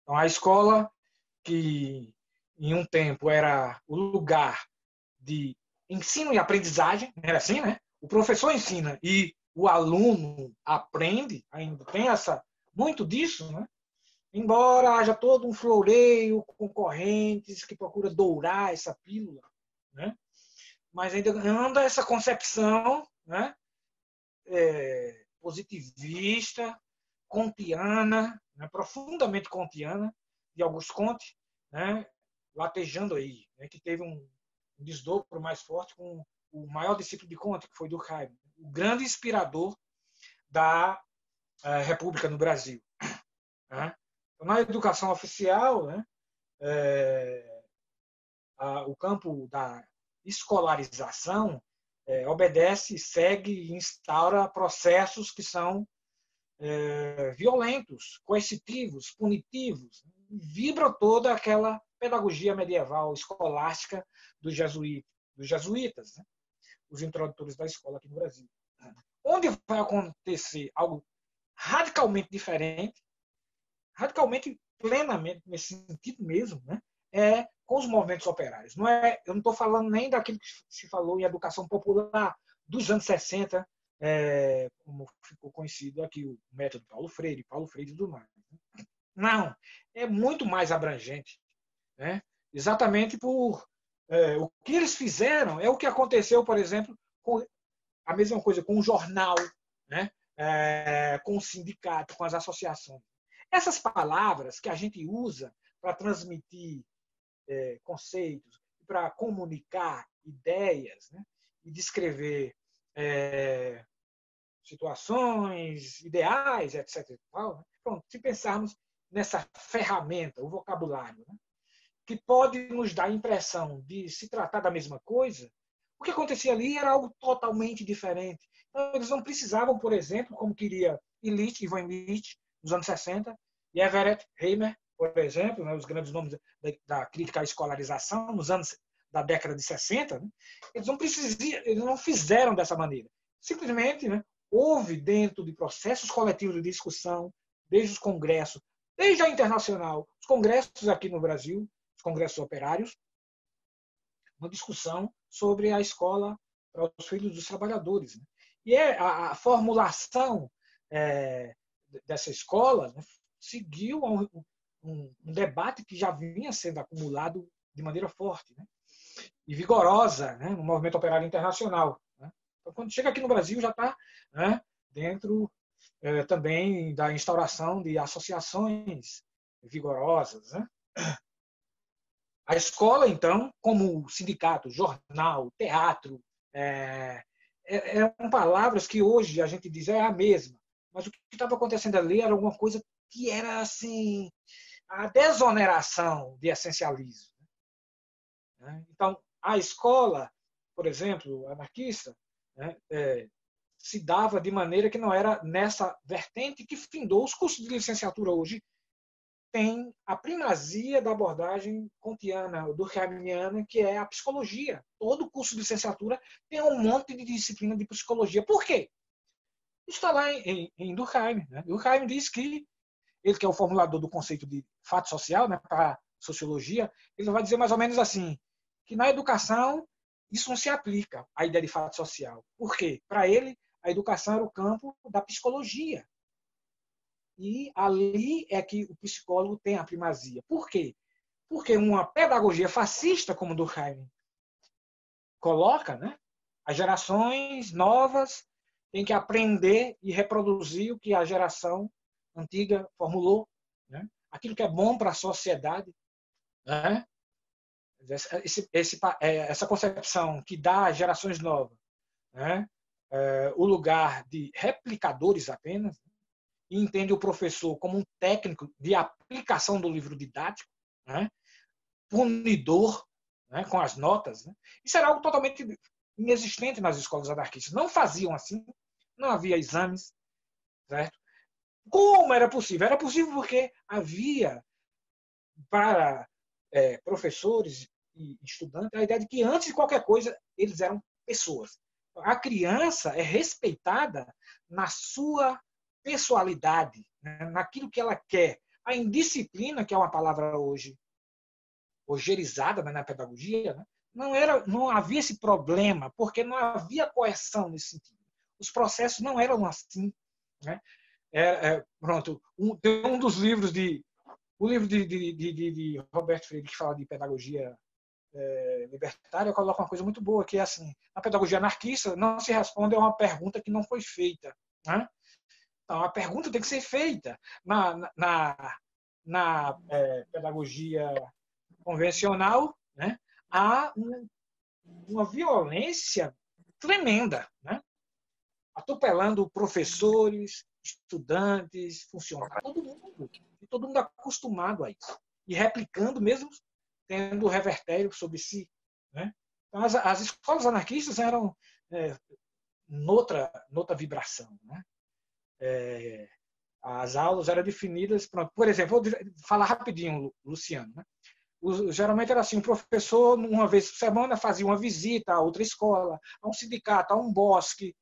Então, a escola, que em um tempo era o lugar de ensino e aprendizagem, era assim, né? O professor ensina e o aluno aprende, ainda tem muito disso, né? Embora haja todo um floreio com correntes que procura dourar essa pílula, né? Mas ainda anda essa concepção, né? Positivista, kantiana, né? Profundamente kantiana, de Auguste Comte, né? Latejando aí, né? Que teve um desdobro mais forte com o maior discípulo de Comte, que foi Durkheim, o grande inspirador da República no Brasil. Né? Então, na educação oficial, né, o campo da escolarização obedece, segue e instaura processos que são violentos, coercitivos, punitivos. Vibra toda aquela pedagogia medieval escolástica dos jesuítas, né? Os introdutores da escola aqui no Brasil. Onde vai acontecer algo radicalmente diferente, radicalmente, plenamente, nesse sentido mesmo, né? Com os movimentos operários. Eu não estou falando nem daquilo que se falou em educação popular dos anos 60, como ficou conhecido aqui o método Paulo Freire e tudo mais. Não, é muito mais abrangente, né? Exatamente por o que eles fizeram é o que aconteceu, por exemplo, com a mesma coisa com o jornal, né? Com o sindicato, com as associações. Essas palavras que a gente usa para transmitir conceitos, para comunicar ideias, né? E descrever situações, ideais, etc. Né? Pronto, se pensarmos nessa ferramenta, o vocabulário, né? Que pode nos dar a impressão de se tratar da mesma coisa, o que acontecia ali era algo totalmente diferente. Então, eles não precisavam, por exemplo, como queria Ivan Illich, nos anos 60, e Everett Heimer, por exemplo, né, os grandes nomes da crítica à escolarização, nos anos da década de 60, né, eles não fizeram dessa maneira. Simplesmente, né, houve dentro de processos coletivos de discussão, desde os congressos, desde a internacional, os congressos aqui no Brasil, os congressos operários, uma discussão sobre a escola para os filhos dos trabalhadores. Né? E a formulação dessa escola, né, seguiu um debate que já vinha sendo acumulado de maneira forte. Né? e vigorosa, né, no movimento operário internacional. Né? Então, quando chega aqui no Brasil, já está, né, dentro também da instauração de associações vigorosas. Né? A escola, então, como sindicato, jornal, teatro, eram palavras que hoje a gente diz é a mesma, mas o que estava acontecendo ali era alguma coisa que era assim a desoneração de essencialismo. Né? Então, a escola, por exemplo, anarquista, né, se dava de maneira que não era nessa vertente que findou os cursos de licenciatura hoje tem a primazia da abordagem kantiana, durkheimiana, que é a psicologia. Todo curso de licenciatura tem um monte de disciplina de psicologia. Por quê? Isso está lá em Durkheim. Né? Durkheim diz que, ele que é o formulador do conceito de fato social, né, para a sociologia, ele vai dizer mais ou menos assim, que na educação isso não se aplica, a ideia de fato social. Por quê? Para ele, a educação era o campo da psicologia. E ali é que o psicólogo tem a primazia. Por quê? Porque uma pedagogia fascista, como Durkheim coloca, né? As gerações novas têm que aprender e reproduzir o que a geração antiga formulou. Né? Aquilo que é bom para a sociedade. Né? Essa concepção que dá às gerações novas, né? O lugar de replicadores apenas, e entende o professor como um técnico de aplicação do livro didático, né? Punidor, né? Com as notas. Né? Isso era algo totalmente inexistente nas escolas anarquistas. Não faziam assim, não havia exames. Certo? Como era possível? Era possível porque havia para professores e estudantes a ideia de que, antes de qualquer coisa, eles eram pessoas. A criança é respeitada na sua pessoalidade, né? Naquilo que ela quer. A indisciplina, que é uma palavra hoje ojeirizada, né, na pedagogia, né? Não havia esse problema, porque não havia coerção nesse sentido. Os processos não eram assim. Né? Pronto, tem um dos livros o livro de Roberto Freire, que fala de pedagogia libertária, coloca uma coisa muito boa, que é assim, na pedagogia anarquista não se responde a uma pergunta que não foi feita. Né? Então, a pergunta tem que ser feita. Na pedagogia convencional, né, há uma violência tremenda, né? Atropelando professores, estudantes, funcionários, todo mundo acostumado a isso. E replicando, mesmo tendo revertério sobre si. Né? Então, as escolas anarquistas eram noutra vibração. Né? As aulas eram definidas... Por exemplo, vou falar rapidinho, Luciano. Né? Geralmente era assim, o professor, uma vez por semana, fazia uma visita a outra escola, a um sindicato, a um bosque,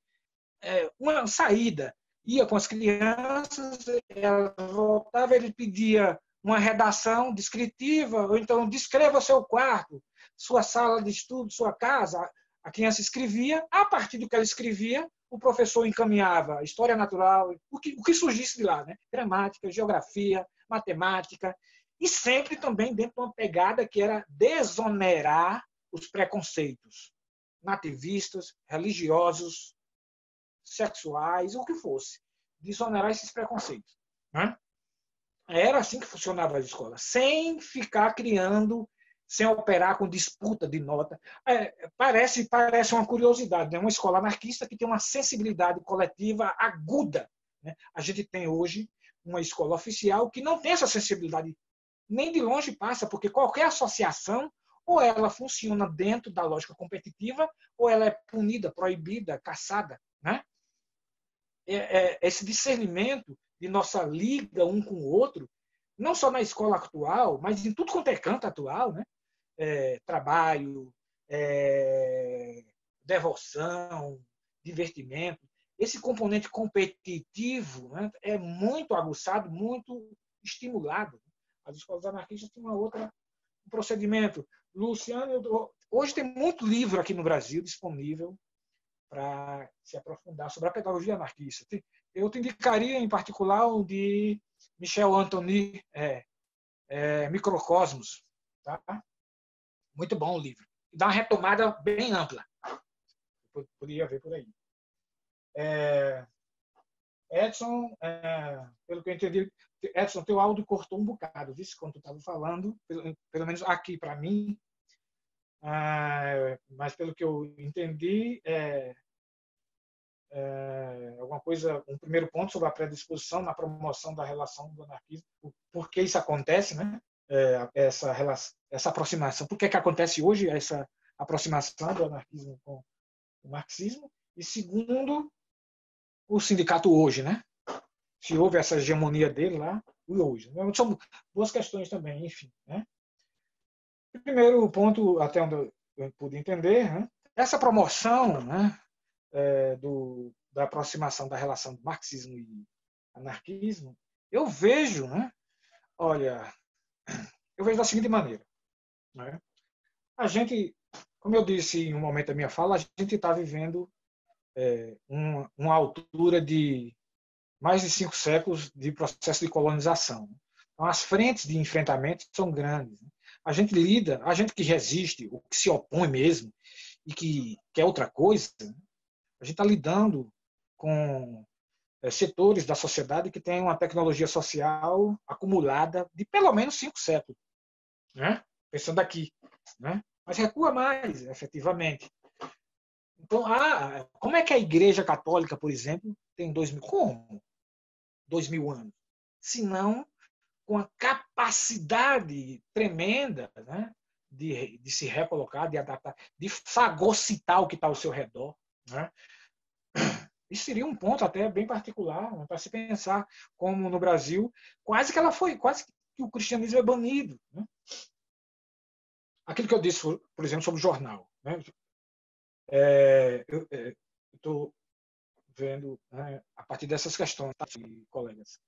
uma saída. Ia com as crianças, ela voltava, ele pedia uma redação descritiva, ou então descreva seu quarto, sua sala de estudo, sua casa. A criança escrevia, a partir do que ela escrevia, o professor encaminhava história natural, o que surgisse de lá, né? Gramática, geografia, matemática, e sempre também dentro de uma pegada que era desonerar os preconceitos nativistas, religiosos, sexuais, o que fosse. Desonerar esses preconceitos. Né? Era assim que funcionava a escola, sem ficar criando, sem operar com disputa de nota. Parece uma curiosidade, né? Uma escola anarquista que tem uma sensibilidade coletiva aguda. Né? A gente tem hoje uma escola oficial que não tem essa sensibilidade, nem de longe passa, porque qualquer associação, ou ela funciona dentro da lógica competitiva, ou ela é punida, proibida, caçada. Né? Esse discernimento de nossa liga um com o outro, não só na escola atual, mas em tudo quanto é canto atual, né? Trabalho, devoção, divertimento. Esse componente competitivo, né, é muito aguçado, muito estimulado. As escolas anarquistas têm um procedimento. Luciano, hoje tem muito livro aqui no Brasil disponível para se aprofundar sobre a pedagogia anarquista. Eu te indicaria, em particular, o de Michel Antony, Microcosmos. Tá? Muito bom o livro. dá uma retomada bem ampla. Poderia ver por aí. Edson, pelo que eu entendi, Edson, teu áudio cortou um bocado, viu? Quando tu estava falando, pelo menos aqui para mim, mas pelo que eu entendi, alguma coisa, um primeiro ponto sobre a predisposição na promoção da relação do anarquismo, por que isso acontece, né? Essa aproximação, por que acontece hoje essa aproximação do anarquismo com o marxismo, e segundo, o sindicato hoje, né? Se houve essa hegemonia dele lá e hoje. São duas questões também, enfim, né? Primeiro ponto, até onde eu pude entender, né? Essa promoção, né? Da aproximação da relação do marxismo e anarquismo, eu vejo, né? Olha, eu vejo da seguinte maneira, né? A gente, como eu disse em um momento da minha fala, a gente está vivendo uma altura de mais de 5 séculos de processo de colonização. Então, as frentes de enfrentamento são grandes. A gente que resiste, o que se opõe mesmo, e que quer outra coisa, a gente está lidando com setores da sociedade que têm uma tecnologia social acumulada de pelo menos 5 séculos. Né? Pensando aqui. Né? Mas recua mais, efetivamente. Então, como é que a Igreja Católica, por exemplo, tem 2000? Como? 2000 anos. Se não com a capacidade tremenda, né, de se recolocar, de adaptar, de fagocitar o que está ao seu redor. Né? Isso seria um ponto até bem particular, né, para se pensar como no Brasil, quase que o cristianismo é banido. Né? Aquilo que eu disse, por exemplo, sobre o jornal. Né? Eu estou vendo, né, a partir dessas questões, tá, colegas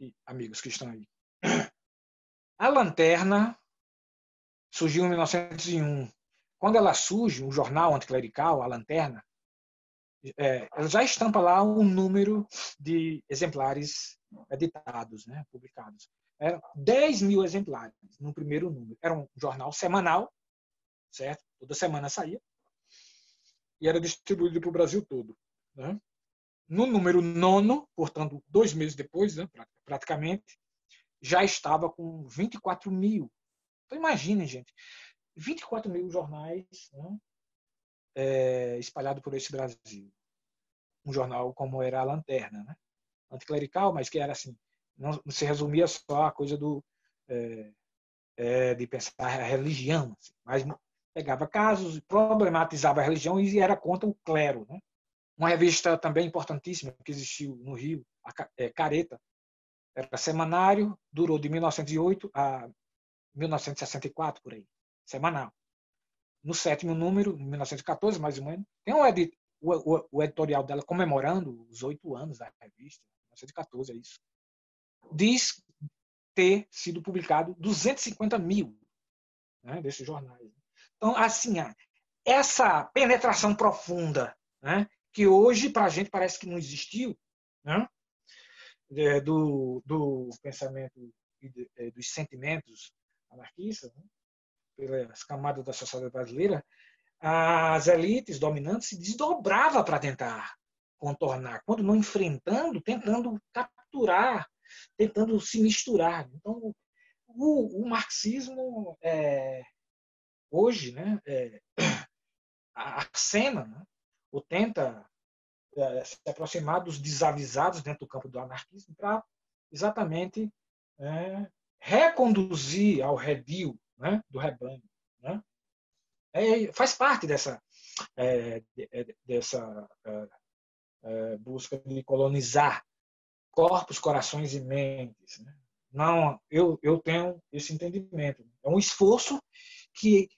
e amigos que estão aí. A Lanterna surgiu em 1901. Quando ela surge, o jornal anticlerical, a Lanterna, ela já estampa lá um número de exemplares editados, né, publicados. Eram 10.000 exemplares no primeiro número. Era um jornal semanal, certo? Toda semana saía. E era distribuído para o Brasil todo. Né? No número 9, portanto, 2 meses depois, né, praticamente, já estava com 24.000. Então, imaginem, gente, 24.000 jornais, né, espalhados por esse Brasil. Um jornal como era a Lanterna, né? Anticlerical, mas que era assim, não se resumia só a coisa de pensar a religião, assim, mas pegava casos, problematizava a religião e era contra o clero. Né? Uma revista também importantíssima que existiu no Rio, Careta, era semanário, durou de 1908 a 1964, por aí, semanal. No 7º número, em 1914, mais ou menos, tem o editorial dela comemorando os 8 anos da revista, 1914, é isso. Diz ter sido publicado 250.000, né, desses jornais. Então, assim, essa penetração profunda, né, que hoje, para a gente, parece que não existiu, né, do pensamento e dos sentimentos anarquistas, né, pelas camadas da sociedade brasileira, as elites dominantes se desdobravam para tentar contornar, quando não enfrentando, tentando capturar, tentando se misturar. Então, o marxismo, hoje, né, acena, né, ou tenta se aproximar dos desavisados dentro do campo do anarquismo para exatamente reconduzir ao redil, né, do rebanho. Né? Faz parte dessa busca de colonizar corpos, corações e mentes. Né? Não, eu tenho esse entendimento. É um esforço que,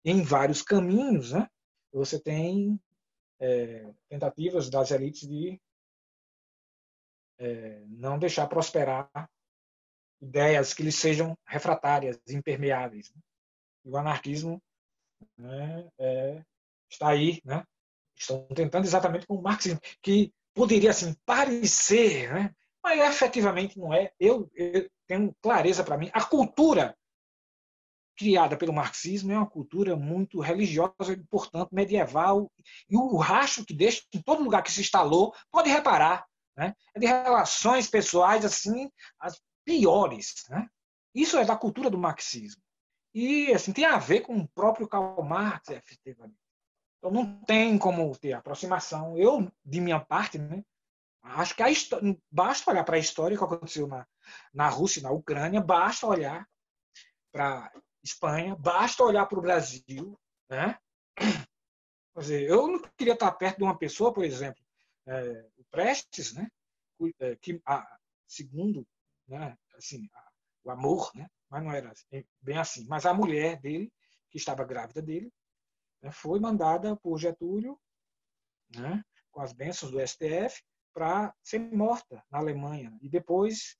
em vários caminhos, né, você tem tentativas das elites de não deixar prosperar ideias que lhes sejam refratárias, impermeáveis. Né? E o anarquismo, né, está aí, né? Estão tentando exatamente com o marxismo, que poderia assim parecer, né? Mas efetivamente não é. Eu tenho clareza para mim. A cultura criada pelo marxismo é uma cultura muito religiosa e, portanto, medieval. E o rastro que deixa em todo lugar que se instalou, pode reparar, né? É de relações pessoais assim, as piores, né? Isso é da cultura do marxismo. E assim, tem a ver com o próprio Karl Marx, efetivamente. Então não tem como ter aproximação. Eu, de minha parte, né, acho que basta olhar para a história que aconteceu na Rússia e na Ucrânia, basta olhar para a Espanha, basta olhar para o Brasil. Né? Quer dizer, eu não queria estar perto de uma pessoa, por exemplo, o Prestes, né, que, segundo, né, assim, o amor, né, mas não era bem assim, mas a mulher dele, que estava grávida dele, né, foi mandada por Getúlio, né, com as bênçãos do STF, para ser morta na Alemanha. E depois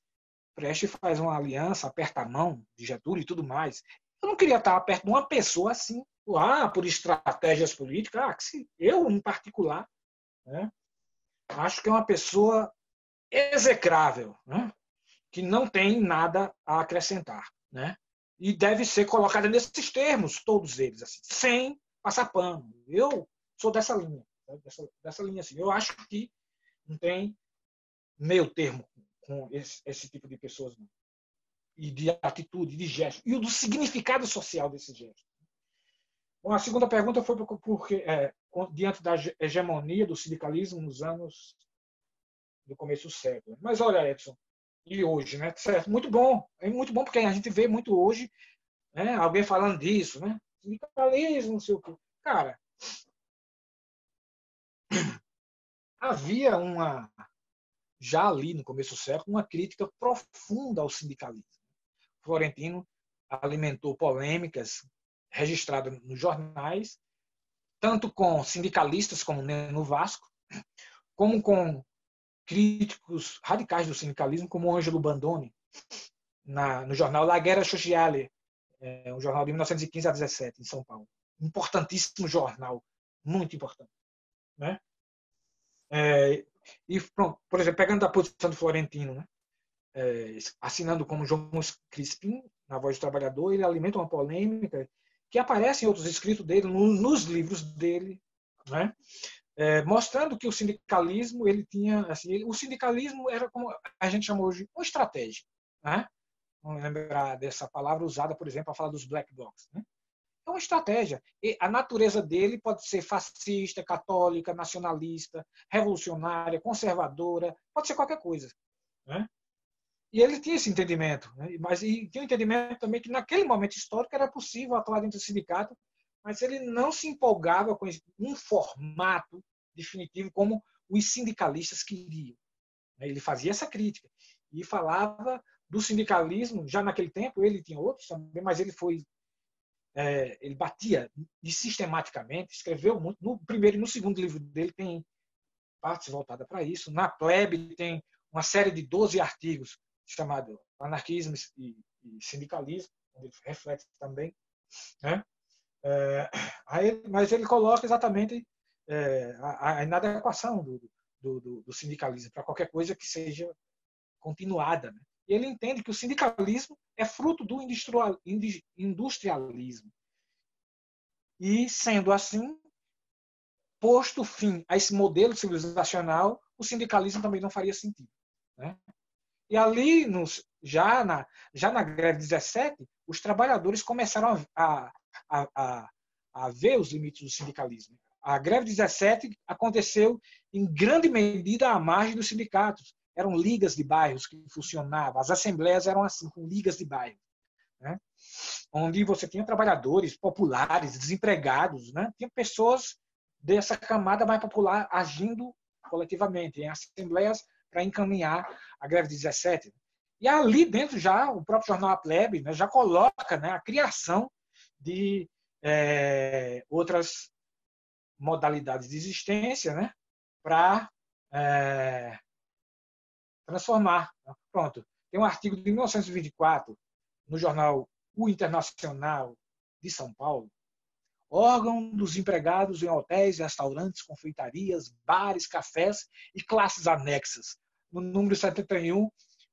Prestes faz uma aliança, aperta a mão de Getúlio e tudo mais. Eu não queria estar perto de uma pessoa assim, por estratégias políticas. Eu, em particular, né, acho que é uma pessoa execrável, né, que não tem nada a acrescentar, né? E deve ser colocada nesses termos, todos eles, assim, sem passar pano. Eu sou dessa linha, dessa linha assim. Eu acho que não tem meio termo com esse tipo de pessoas, não. E de atitude, de gesto, e do significado social desse gesto. Bom, a segunda pergunta foi porque diante da hegemonia do sindicalismo nos anos do começo do século. Mas olha, Edson, e hoje, né? Certo? Muito bom porque a gente vê muito hoje, né, alguém falando disso, né? Sindicalismo, não sei o quê. Cara, havia já ali no começo do século, uma crítica profunda ao sindicalismo. Florentino alimentou polêmicas registradas nos jornais, tanto com sindicalistas como no Vasco, como com críticos radicais do sindicalismo, como o Ângelo Bandoni, no jornal La Guerra Sociale, um jornal de 1915 a 17, em São Paulo. Importantíssimo jornal, muito importante. Né? E, pronto, por exemplo, pegando a posição do Florentino, né? Assinando como João Crispim, na Voz do Trabalhador, ele alimenta uma polêmica que aparece em outros escritos dele, nos livros dele, né? Mostrando que o sindicalismo ele tinha, assim, o sindicalismo era como a gente chama hoje uma estratégia, né? Vamos lembrar dessa palavra usada, por exemplo, para falar dos black blocs, né? É uma estratégia. E a natureza dele pode ser fascista, católica, nacionalista, revolucionária, conservadora, pode ser qualquer coisa, né? E ele tinha esse entendimento, né? Mas tinha um entendimento também que naquele momento histórico era possível atuar dentro do sindicato, mas ele não se empolgava com um formato definitivo como os sindicalistas queriam. Ele fazia essa crítica e falava do sindicalismo, já naquele tempo, ele tinha outros também, mas ele batia sistematicamente, escreveu muito. No primeiro e no segundo livro dele tem partes voltadas para isso. Na Plebe tem uma série de 12 artigos chamado Anarquismo e Sindicalismo, onde ele reflete também, né? Mas ele coloca exatamente a inadequação do sindicalismo para qualquer coisa que seja continuada, né? E ele entende que o sindicalismo é fruto do industrialismo. E, sendo assim, posto fim a esse modelo civilizacional, o sindicalismo também não faria sentido, né? E ali, já na greve de 17, os trabalhadores começaram a ver os limites do sindicalismo. A greve de 17 aconteceu, em grande medida, à margem dos sindicatos. Eram ligas de bairros que funcionavam. As assembleias eram assim, com ligas de bairro, né? Onde você tinha trabalhadores populares, desempregados, né? Tinha pessoas dessa camada mais popular agindo coletivamente, em assembleias para encaminhar a greve de 17. E ali dentro já, o próprio jornal A Plebe, né, já coloca, né, a criação de outras modalidades de existência, né, para transformar. Pronto. Tem um artigo de 1924 no jornal O Internacional de São Paulo, órgão dos empregados em hotéis, restaurantes, confeitarias, bares, cafés e classes anexas, no número 71,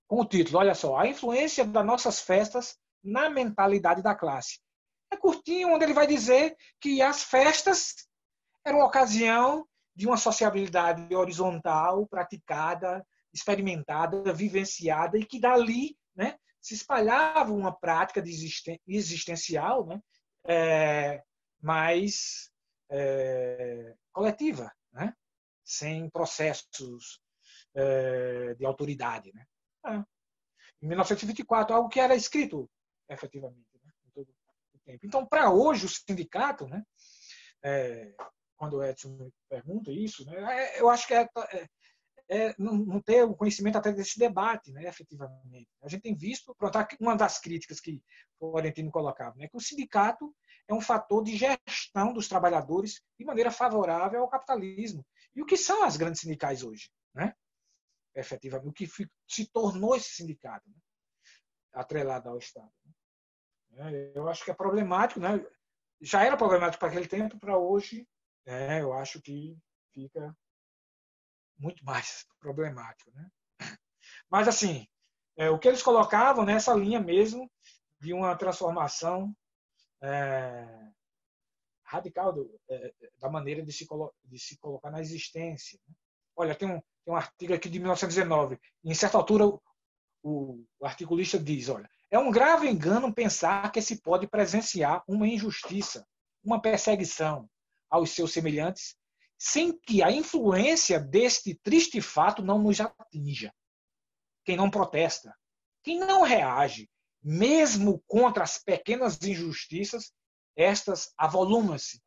com o título, olha só, a influência das nossas festas na mentalidade da classe. É curtinho, onde ele vai dizer que as festas eram ocasião de uma sociabilidade horizontal, praticada, experimentada, vivenciada, e que dali, né, se espalhava uma prática de existencial, né, mais coletiva, né, sem processos de autoridade. Né. Em 1924, algo que era escrito efetivamente, né, em todo o tempo. Então, para hoje, o sindicato, né, quando o Edson me pergunta isso, né, eu acho que não ter o conhecimento até desse debate, né, efetivamente. A gente tem visto, pronto, uma das críticas que o Florentino colocava, né, que o sindicato é um fator de gestão dos trabalhadores de maneira favorável ao capitalismo. E o que são as grandes sindicais hoje? Né? Efetivamente, o que se tornou esse sindicato, né, atrelado ao Estado. Né? Eu acho que é problemático, né? Já era problemático para aquele tempo, para hoje, eu acho que fica muito mais problemático. Né? Mas, assim, o que eles colocavam nessa linha mesmo de uma transformação radical da maneira de se colocar na existência. Né? Olha, tem um artigo aqui de 1919. Em certa altura, o articulista diz, olha, é um grave engano pensar que se pode presenciar uma injustiça, uma perseguição aos seus semelhantes, sem que a influência deste triste fato não nos atinja. Quem não protesta, quem não reage, mesmo contra as pequenas injustiças, estas avolumam-se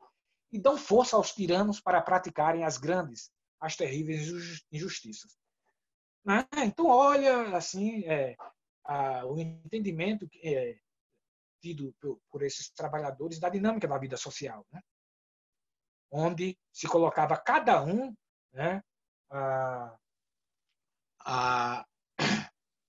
e dão força aos tiranos para praticarem as grandes, as terríveis injustiças. Né? Então, olha, assim, o entendimento tido por esses trabalhadores da dinâmica da vida social, né? Onde se colocava cada um, né, a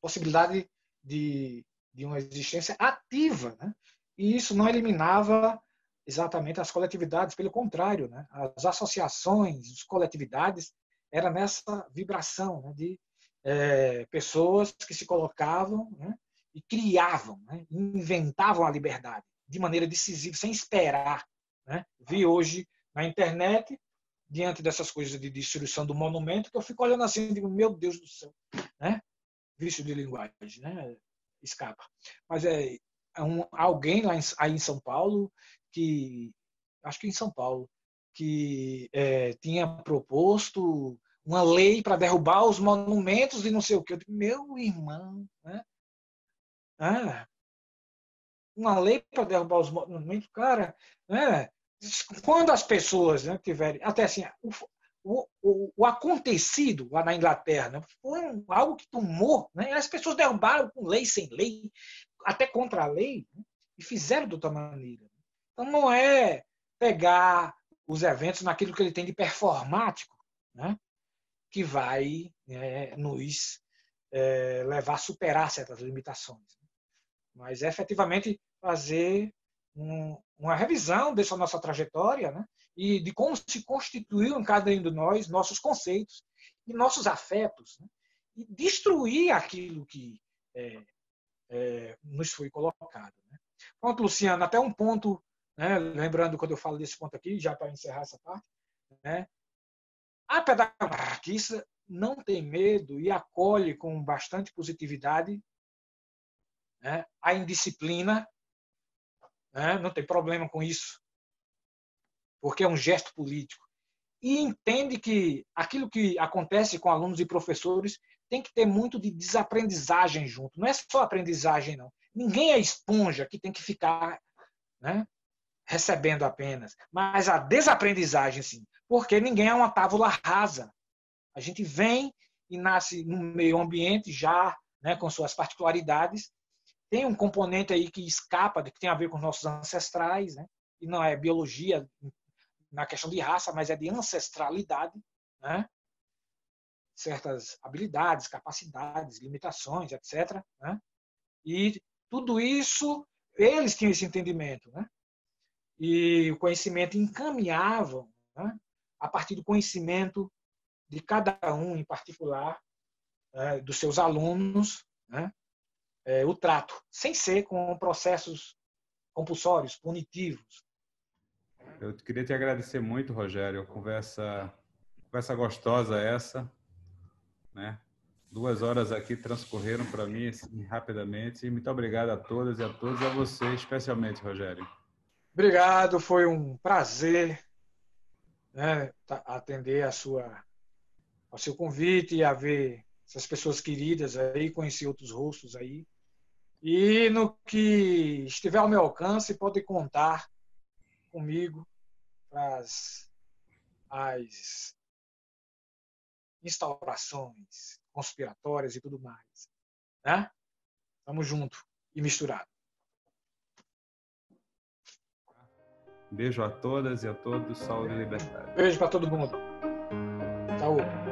possibilidade de uma existência ativa, né? E isso não eliminava exatamente as coletividades, pelo contrário, né? As associações, as coletividades, era nessa vibração, né, de pessoas que se colocavam, né, e criavam, né, inventavam a liberdade de maneira decisiva, sem esperar. Né? Vi hoje na internet, diante dessas coisas de destruição do monumento, que eu fico olhando assim e digo, meu Deus do céu, né? Vício de linguagem, né? Escapa. Mas alguém lá aí em São Paulo, acho que em São Paulo, que tinha proposto uma lei para derrubar os monumentos e não sei o que. Eu digo, meu irmão, né? Uma lei para derrubar os monumentos, cara, né? Quando as pessoas, né, tiverem, até assim, o acontecido lá na Inglaterra, né, foi algo que tomou, né? As pessoas derrubaram com lei, sem lei, até contra a lei, né, e fizeram de outra maneira. Então não é pegar os eventos naquilo que ele tem de performático, né, que vai nos levar a superar certas limitações. Mas efetivamente fazer uma revisão dessa nossa trajetória, né? E de como se constituiu em cada um de nós nossos conceitos e nossos afetos, né? E destruir aquilo que nos foi colocado. Né? Pronto, Luciano, até um ponto, né? Lembrando quando eu falo desse ponto aqui, já para encerrar essa parte, né? A pedagogia não tem medo e acolhe com bastante positividade, né, a indisciplina, né, não tem problema com isso, porque é um gesto político. E entende que aquilo que acontece com alunos e professores tem que ter muito de desaprendizagem junto. Não é só aprendizagem, não. Ninguém é esponja que tem que ficar, né, recebendo apenas. Mas a desaprendizagem, sim. Porque ninguém é uma tábula rasa. A gente vem e nasce no meio ambiente já, né, com suas particularidades. Tem um componente aí que escapa, que tem a ver com os nossos ancestrais, né? E não é biologia na questão de raça, mas é de ancestralidade, né? Certas habilidades, capacidades, limitações, etc. Né? E tudo isso, eles tinham esse entendimento, né? E o conhecimento encaminhava, né, a partir do conhecimento de cada um em particular, dos seus alunos, né, o trato, sem ser com processos compulsórios, punitivos. Eu queria te agradecer muito, Rogério. Conversa gostosa essa, né? 2 horas aqui transcorreram para mim assim, rapidamente. Muito obrigado a todas e a todos, a você especialmente, Rogério. Obrigado, foi um prazer, né, atender ao seu convite e a ver essas pessoas queridas aí, conhecer outros rostos aí. E no que estiver ao meu alcance, pode contar comigo para as instaurações conspiratórias e tudo mais. Né? Tamo junto e misturado. Beijo a todas e a todos. Saúde e liberdade. Beijo para todo mundo. Saúde.